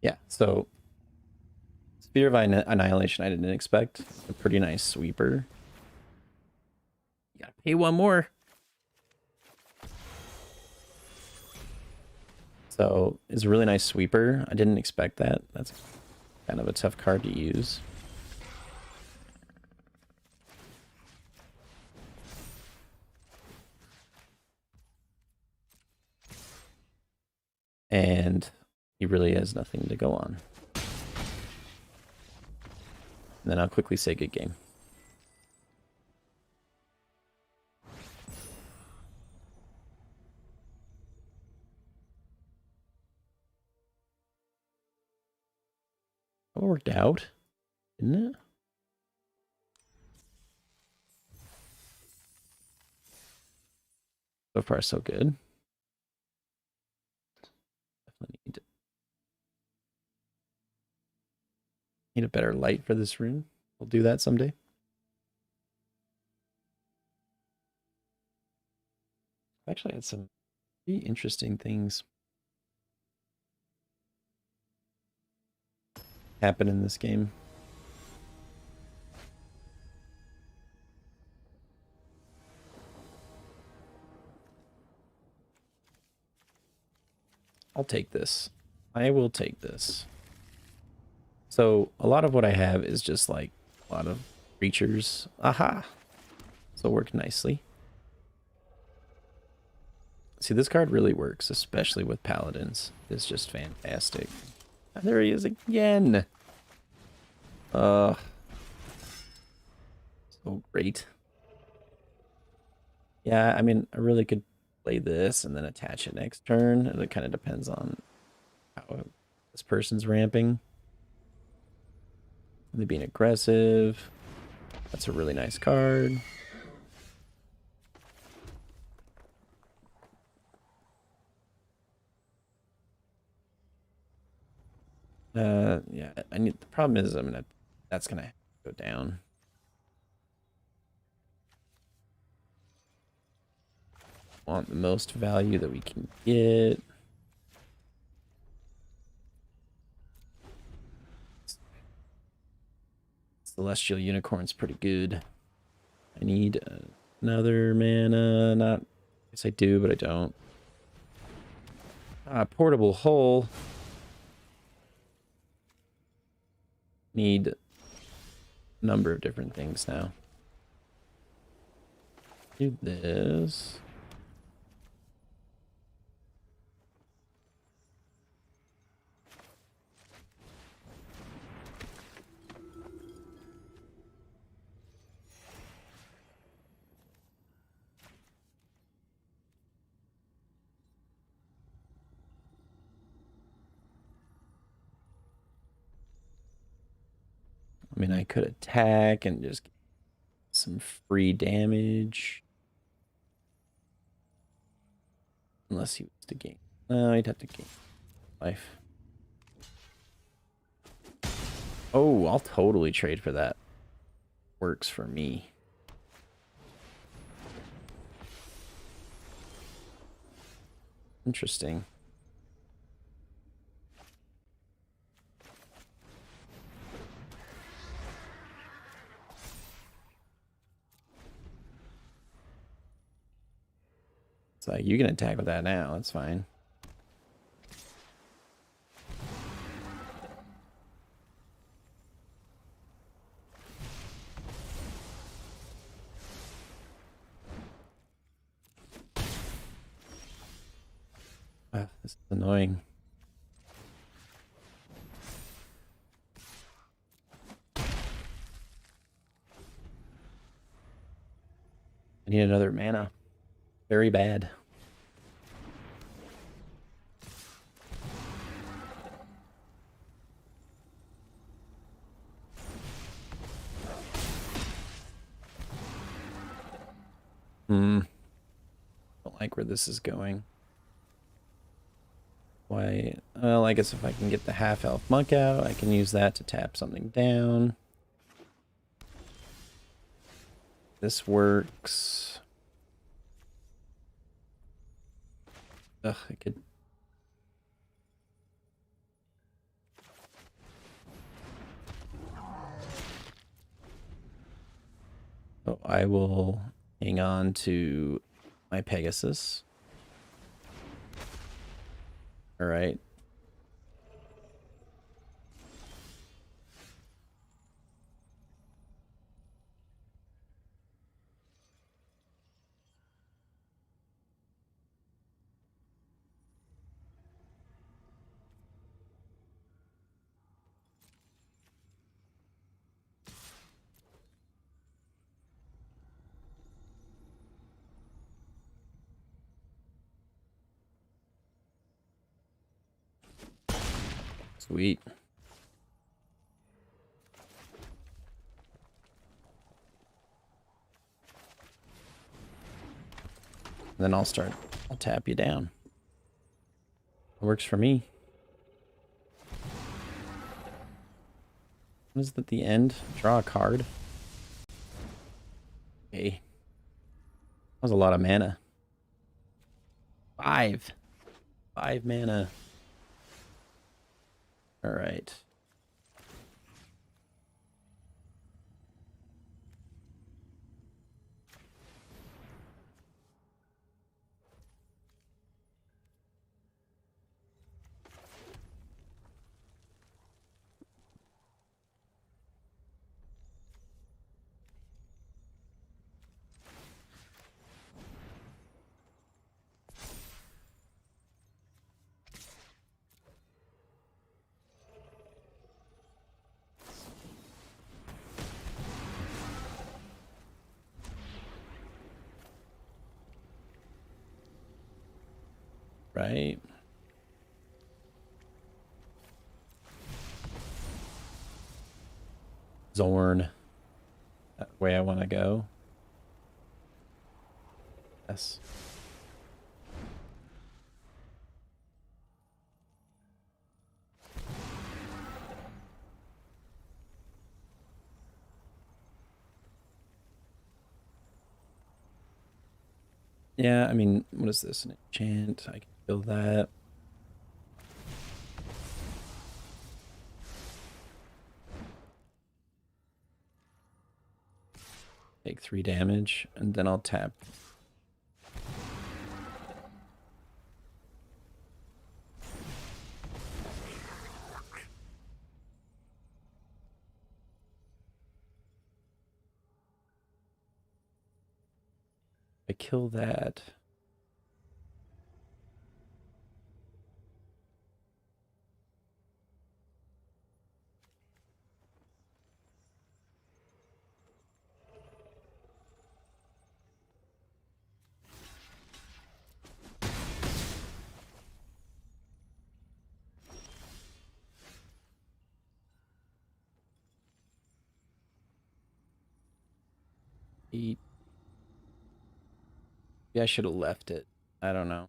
Yeah, so Sphere of Annihilation I didn't expect. A pretty nice sweeper. You gotta pay one more. So it's a really nice sweeper. I didn't expect that. That's kind of a tough card to use. And he really has nothing to go on. And then I'll quickly say good game. That worked out, didn't it? So far, so good. Definitely need a better light for this room. We'll do that someday. Actually, I had some pretty interesting things happen in this game. I'll take this. I will take this. So a lot of what I have is just like a lot of creatures. Aha! So it worked nicely. See, this card really works, especially with paladins. It's just fantastic. And there he is again. So great. Yeah, I mean, I really could play this and then attach it next turn. It kind of depends on how this person's ramping. Are they being aggressive? That's a really nice card. Yeah, I need. The problem is, that's gonna go down. Want the most value that we can get. Celestial Unicorn's pretty good. I need another mana. Not, I guess I do, but I don't. Portable Hull. Need a number of different things now. Do this. I mean, I could attack and just get some free damage. Unless he was to gain. No, he'd have to gain life. Oh, I'll totally trade for that. Works for me. Interesting. So you can attack with that now. That's fine. This is annoying. I need another mana. Very bad. Don't like where this is going. Why? Well, I guess if I can get the half-elf monk out, I can use that to tap something down. This works. Ugh, I could... Oh, I will hang on to my Pegasus. All right. Sweet. Then I'll tap you down. It works for me. What is it at the end? Draw a card. Okay. That was a lot of mana. 5 mana. All right. right? Zorn. That way I want to go. Yes. Yeah, I mean, what is this? An enchant? I can kill that. Take 3 damage, and then I'll tap. I kill that. Eat. Yeah, I should have left it. I don't know.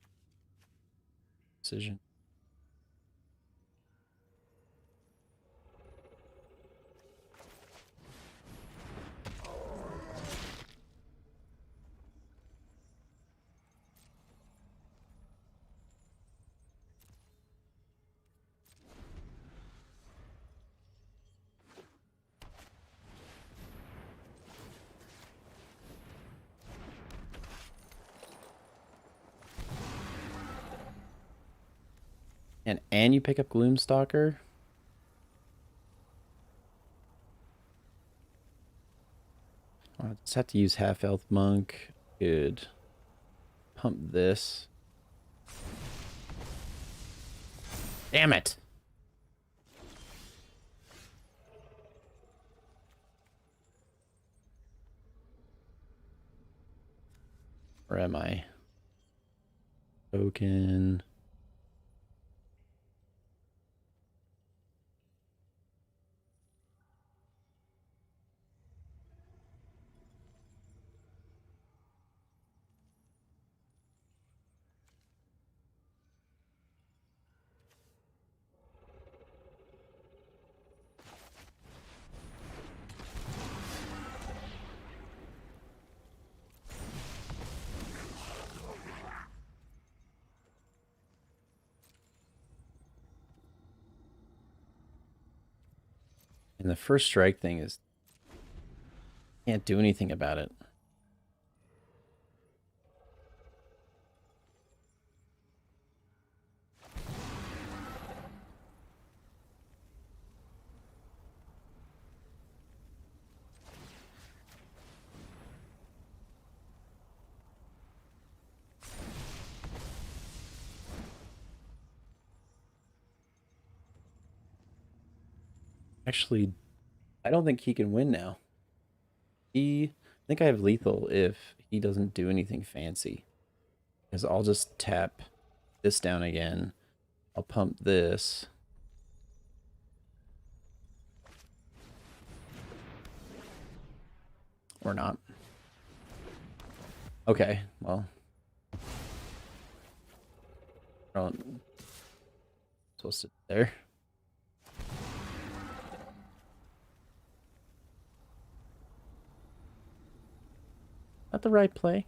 Decision. And you pick up Gloomstalker? I just have to use half-health monk. Good. Pump this. Damn it! Where am I? Token. And the first strike thing is can't do anything about it. Actually, I don't think he can win now. I think I have lethal if he doesn't do anything fancy. Because I'll just tap this down again. I'll pump this. Or not. Okay, well. Supposed to there. Not the right play.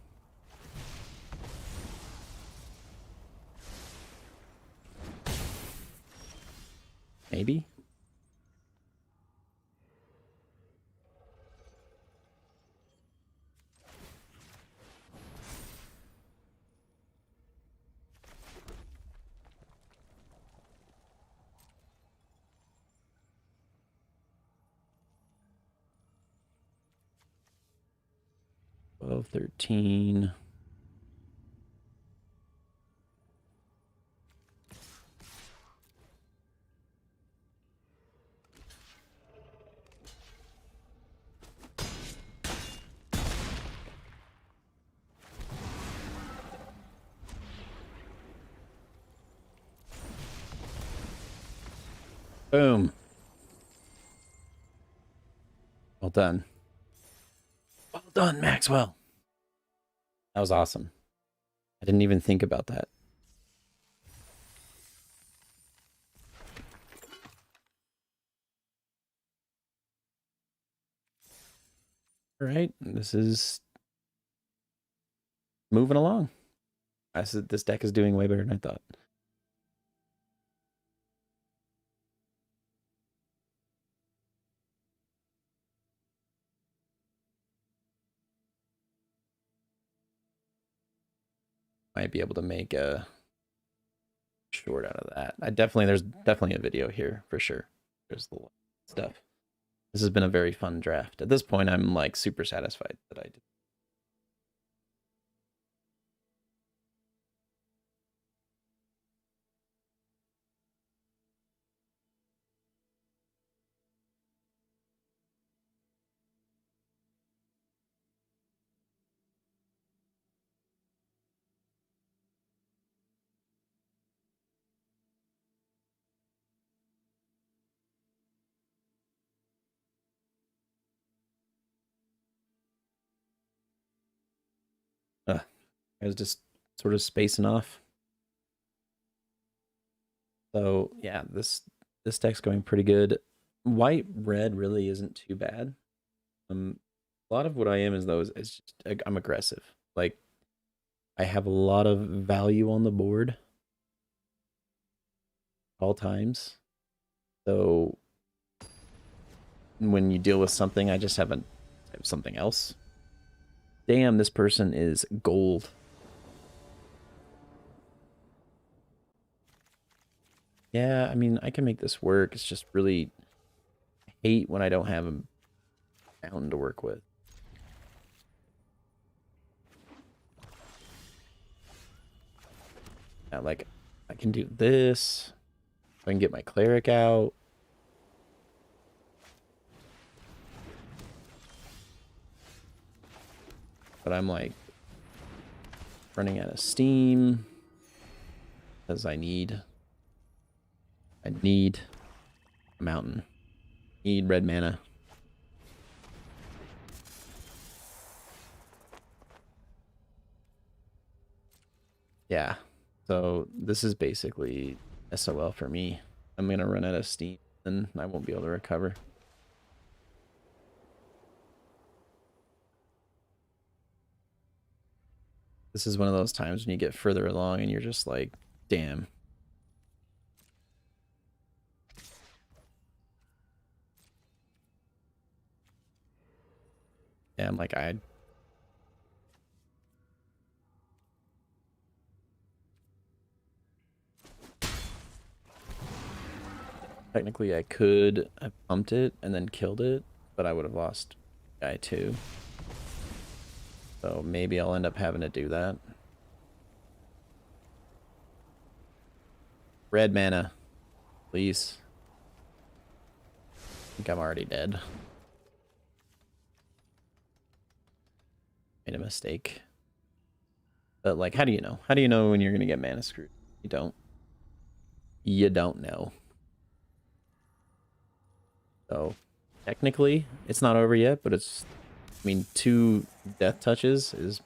Maybe. 12, 13. Boom. Well done. Well done, Maxwell. That was awesome. I didn't even think about that. All right, this is moving along. I said this deck is doing way better than I thought. Might be able to make a short out of that. There's definitely a video here for sure. There's the stuff. This has been a very fun draft. At this point, I'm like super satisfied that I did. I was just sort of spacing off. So yeah, this deck's going pretty good. White red really isn't too bad. A lot of what I am is though is just I'm aggressive. Like I have a lot of value on the board all times. So when you deal with something, I just have something else. Damn, this person is gold. Yeah, I mean, I can make this work. It's just really I hate when I don't have a mountain to work with. Yeah, like I can do this. I can get my cleric out. But I'm like running out of steam because I need a mountain. Need red mana. Yeah. So this is basically SOL for me. I'm gonna run out of steam and I won't be able to recover. This is one of those times when you get further along and you're just like, damn. Yeah, I'm like, technically I could have pumped it and then killed it, but I would have lost guy too. So maybe I'll end up having to do that. Red mana, please. I think I'm already dead. Made a mistake. But like, how do you know? How do you know when you're gonna get mana screwed? You don't. You don't know. So technically, it's not over yet, but it's. I mean, 2 death touches is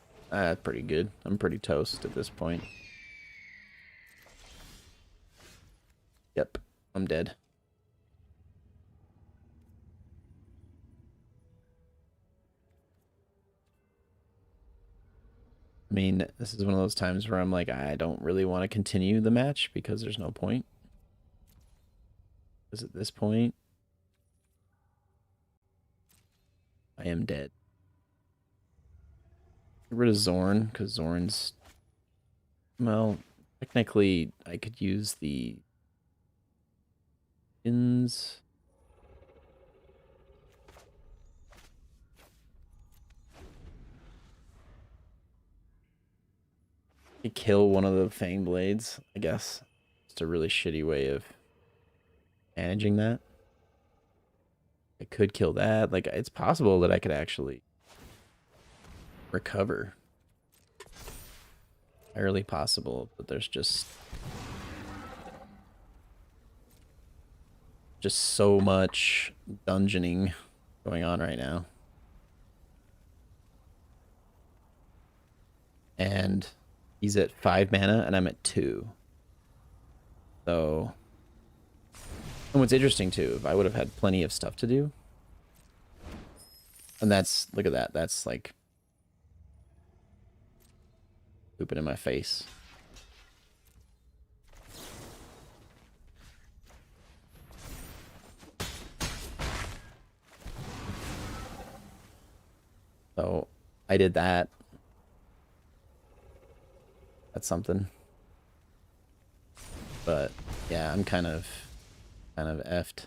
pretty good. I'm pretty toast at this point. Yep, I'm dead. I mean, this is one of those times where I'm like, I don't really want to continue the match because there's no point. Because at this point, I am dead. Get rid of Zorn, because Zorn's... Well, technically, I could use the... Ins... kill one of the Fang Blades, I guess. It's a really shitty way of managing that. I could kill that. Like, it's possible that I could actually recover. Entirely possible, but there's just... just so much dungeoning going on right now. And he's at 5 mana and I'm at 2. So, and what's interesting too, if I would have had plenty of stuff to do, and that's, look at that, that's like pooping in my face. So I did that. That's something. But yeah, I'm kind of effed.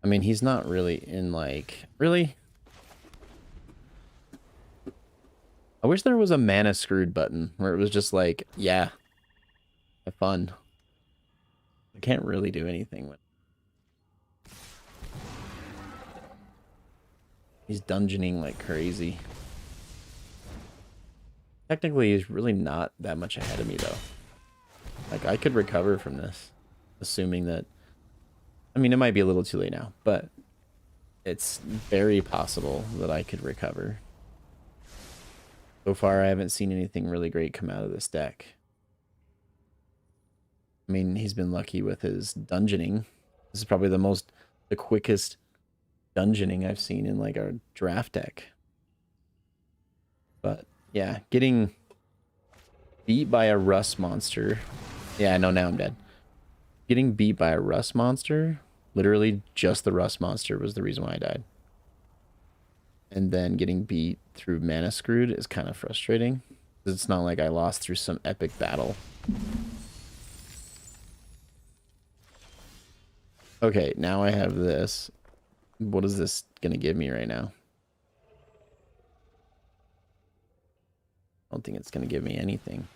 I mean, he's not really in like, really? I wish there was a mana screwed button where it was just like, yeah, have fun. I can't really do anything with. He's dungeoning like crazy. Technically, he's really not that much ahead of me, though. Like, I could recover from this, assuming that... I mean, it might be a little too late now, but it's very possible that I could recover. So far, I haven't seen anything really great come out of this deck. I mean, he's been lucky with his dungeoning. This is probably the quickest dungeoning I've seen in, like, our draft deck. But, yeah, getting beat by a rust monster. Yeah, I know, now I'm dead. Getting beat by a rust monster, literally just the rust monster was the reason why I died. And then getting beat through mana screwed is kind of frustrating. It's not like I lost through some epic battle. Okay, now I have this. What is this going to give me right now? I don't think it's going to give me anything.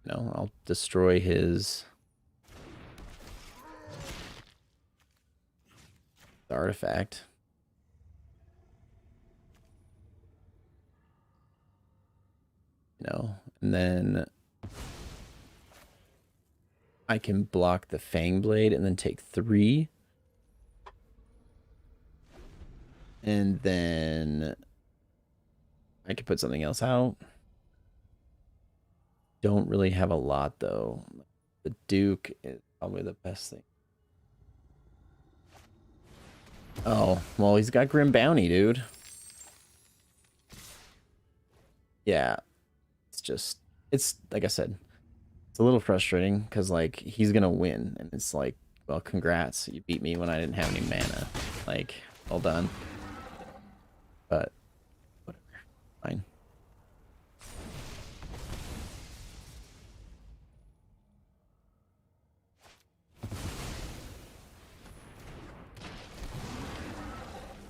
No, I'll destroy his artifact. No, and then I can block the Fang Blade and then take 3. And then I could put something else out. Don't really have a lot, though. The Duke is probably the best thing. Oh, well, he's got Grim Bounty, dude. Yeah. It's just, it's, like I said, it's a little frustrating because, like, he's going to win. And it's like, well, congrats. You beat me when I didn't have any mana. Like, well done. But, whatever. Fine.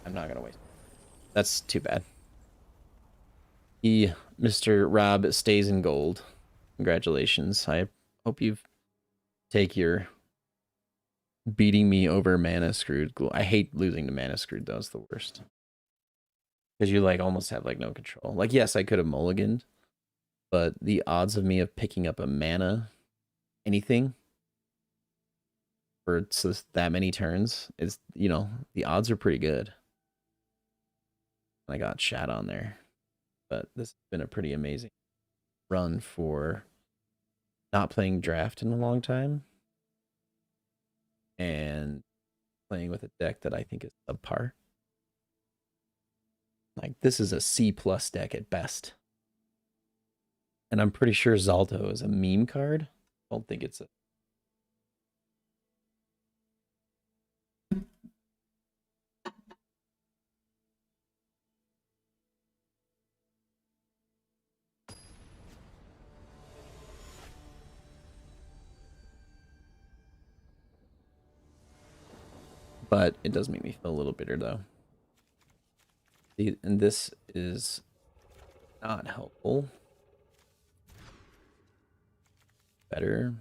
I'm not going to waste. That's too bad. Mr. Rob stays in gold. Congratulations. I hope you take your beating me over mana screwed. I hate losing to mana screwed, though. It's the worst. Because you, like, almost have, like, no control. Like, yes, I could have mulliganed, but the odds of me of picking up a mana anything for that many turns is, you know, the odds are pretty good. I got shat on there. But this has been a pretty amazing run for not playing draft in a long time and playing with a deck that I think is subpar. Like, this is a C+ deck at best. And I'm pretty sure Zalto is a meme card. I don't think it's a... But it does make me feel a little bitter, though. And this is not helpful. Better.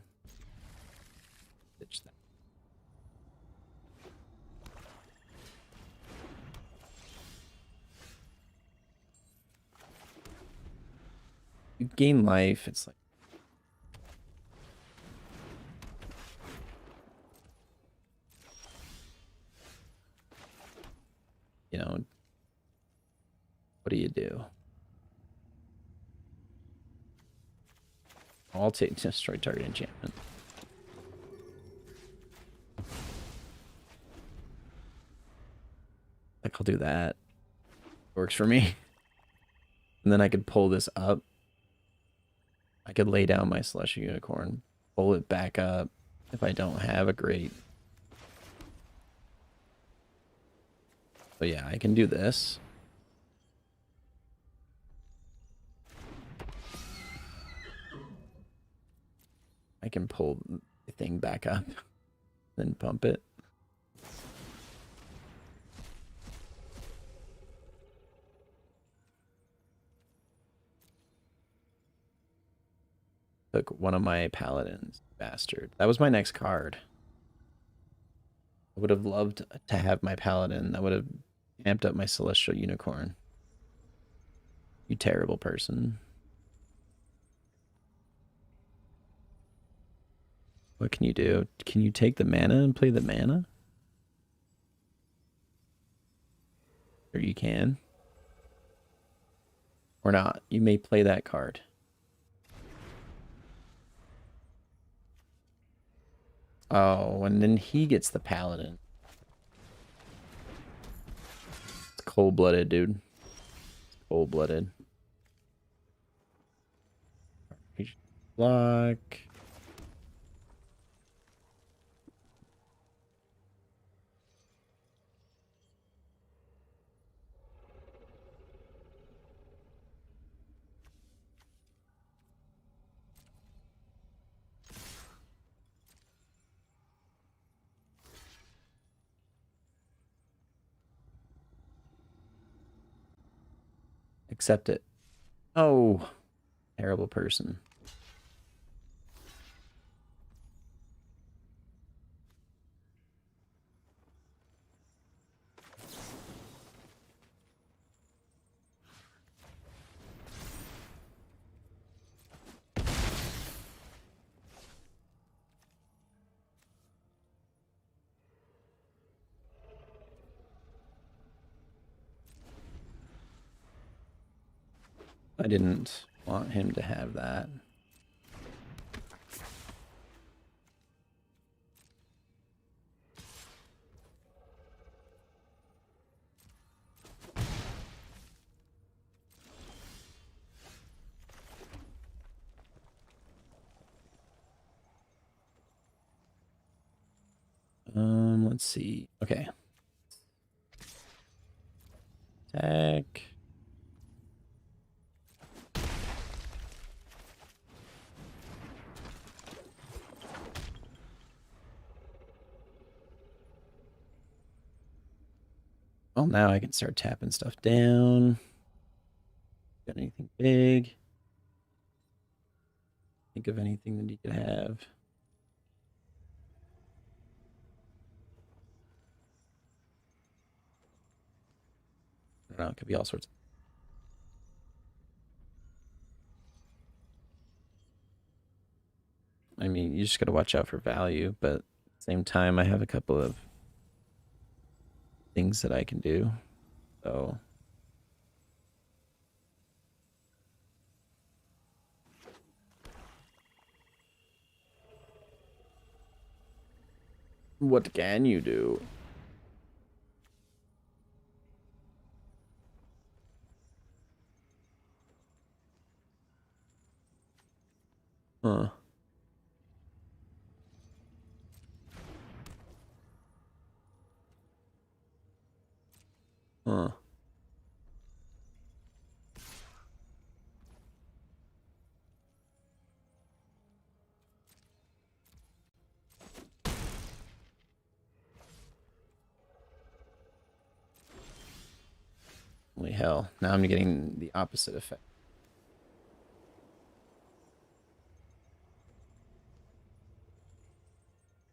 Ditch that. You gain life. It's like... What do you do? I'll take destroy target enchantment. Like I'll do that. Works for me. And then I could pull this up. I could lay down my Celestial Unicorn, pull it back up if I don't have a great. But yeah, I can do this. I can pull the thing back up, then pump it. Took one of my paladins, bastard. That was my next card. I would have loved to have my paladin. That would have amped up my Celestial Unicorn. You terrible person. What can you do? Can you take the mana and play the mana? Or you can. Or not. You may play that card. Oh, and then he gets the paladin. It's cold-blooded, dude. It's cold-blooded. Block. Accept it. Oh, terrible person. I didn't want him to have that. Let's see. Okay. Attack. Well, now I can start tapping stuff down. Got anything big? Think of anything that you could have. I don't know. It could be all sorts. I mean, you just got to watch out for value, but at the same time, I have a couple of things that I can do. So what can you do? Huh. Huh. Holy hell. Now I'm getting the opposite effect.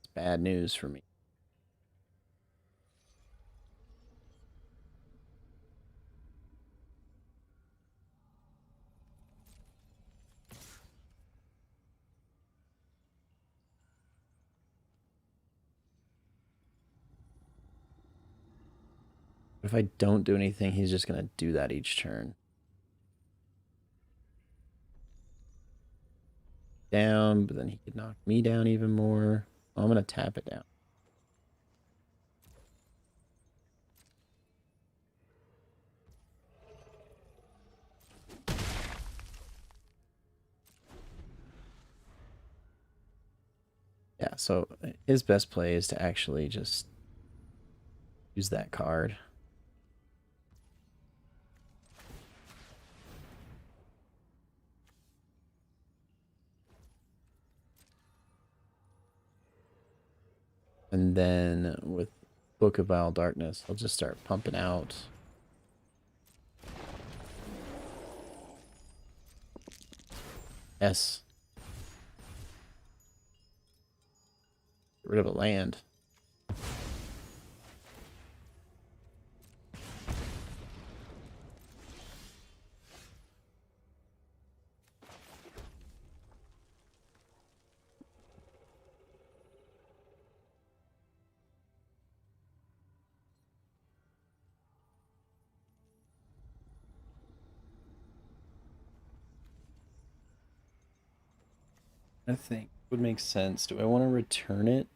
It's bad news for me. If I don't do anything, he's just gonna do that each turn. Down, but then he could knock me down even more. Oh, I'm gonna tap it down. Yeah, so his best play is to actually just use that card. And then with Book of Vile Darkness, I'll just start pumping out. S. Get rid of a land. I think would make sense. Do I want to return it?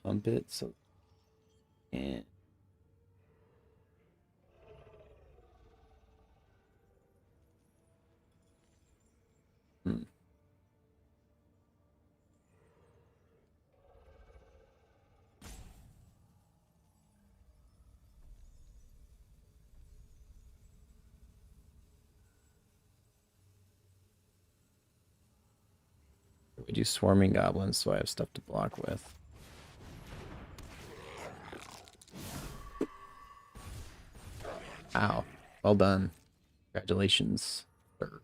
Pump it so and hmm. We do Swarming Goblins so I have stuff to block with. Wow. Well done. Congratulations, sir.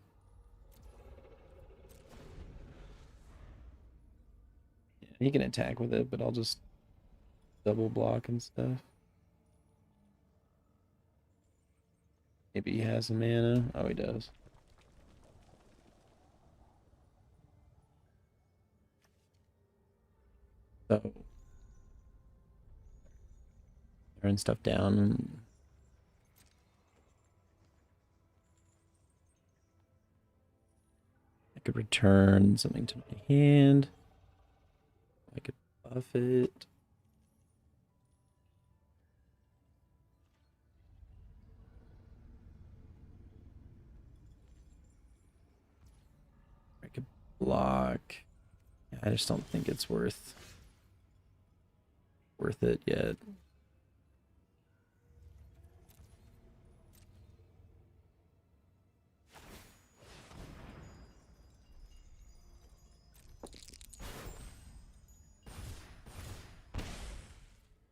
Yeah, he can attack with it, but I'll just double block and stuff. Maybe he has some mana. Oh, he does. So, throwing stuff down. I could return something to my hand. I could buff it. I could block. I just don't think it's worth it yet.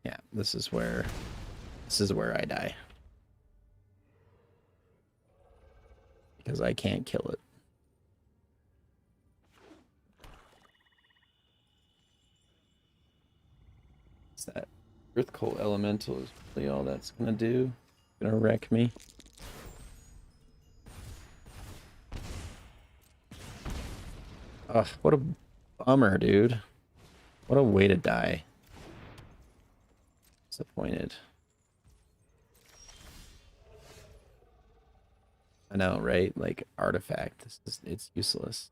Yeah, this is where I die. Because I can't kill it. It's that Earth Cult Elemental is really all that's gonna do. Gonna wreck me. Ugh, what a bummer, dude. What a way to die. Disappointed. I know, right? Like artifact. It's useless.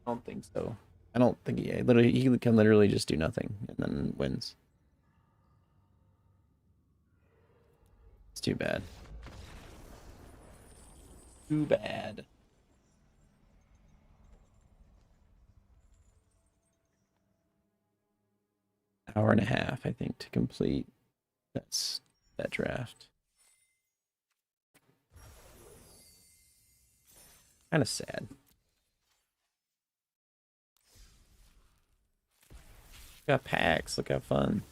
I don't think so. I don't think he can literally just do nothing and then wins. It's too bad. Too bad. Hour and a half, I think, to complete that draft. Kind of sad. Got packs. Look how fun.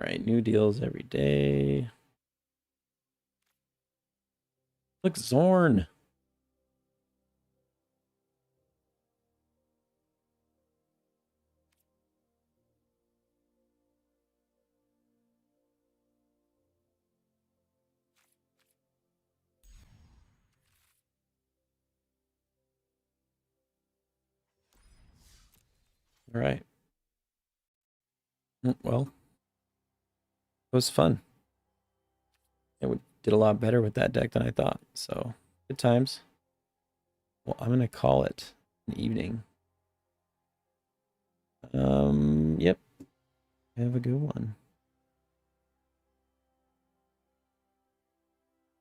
right, new deals every day. Look, Zorn. All right. Well, it was fun. It did a lot better with that deck than I thought. So, good times. Well, I'm going to call it an evening. Yep. Have a good one.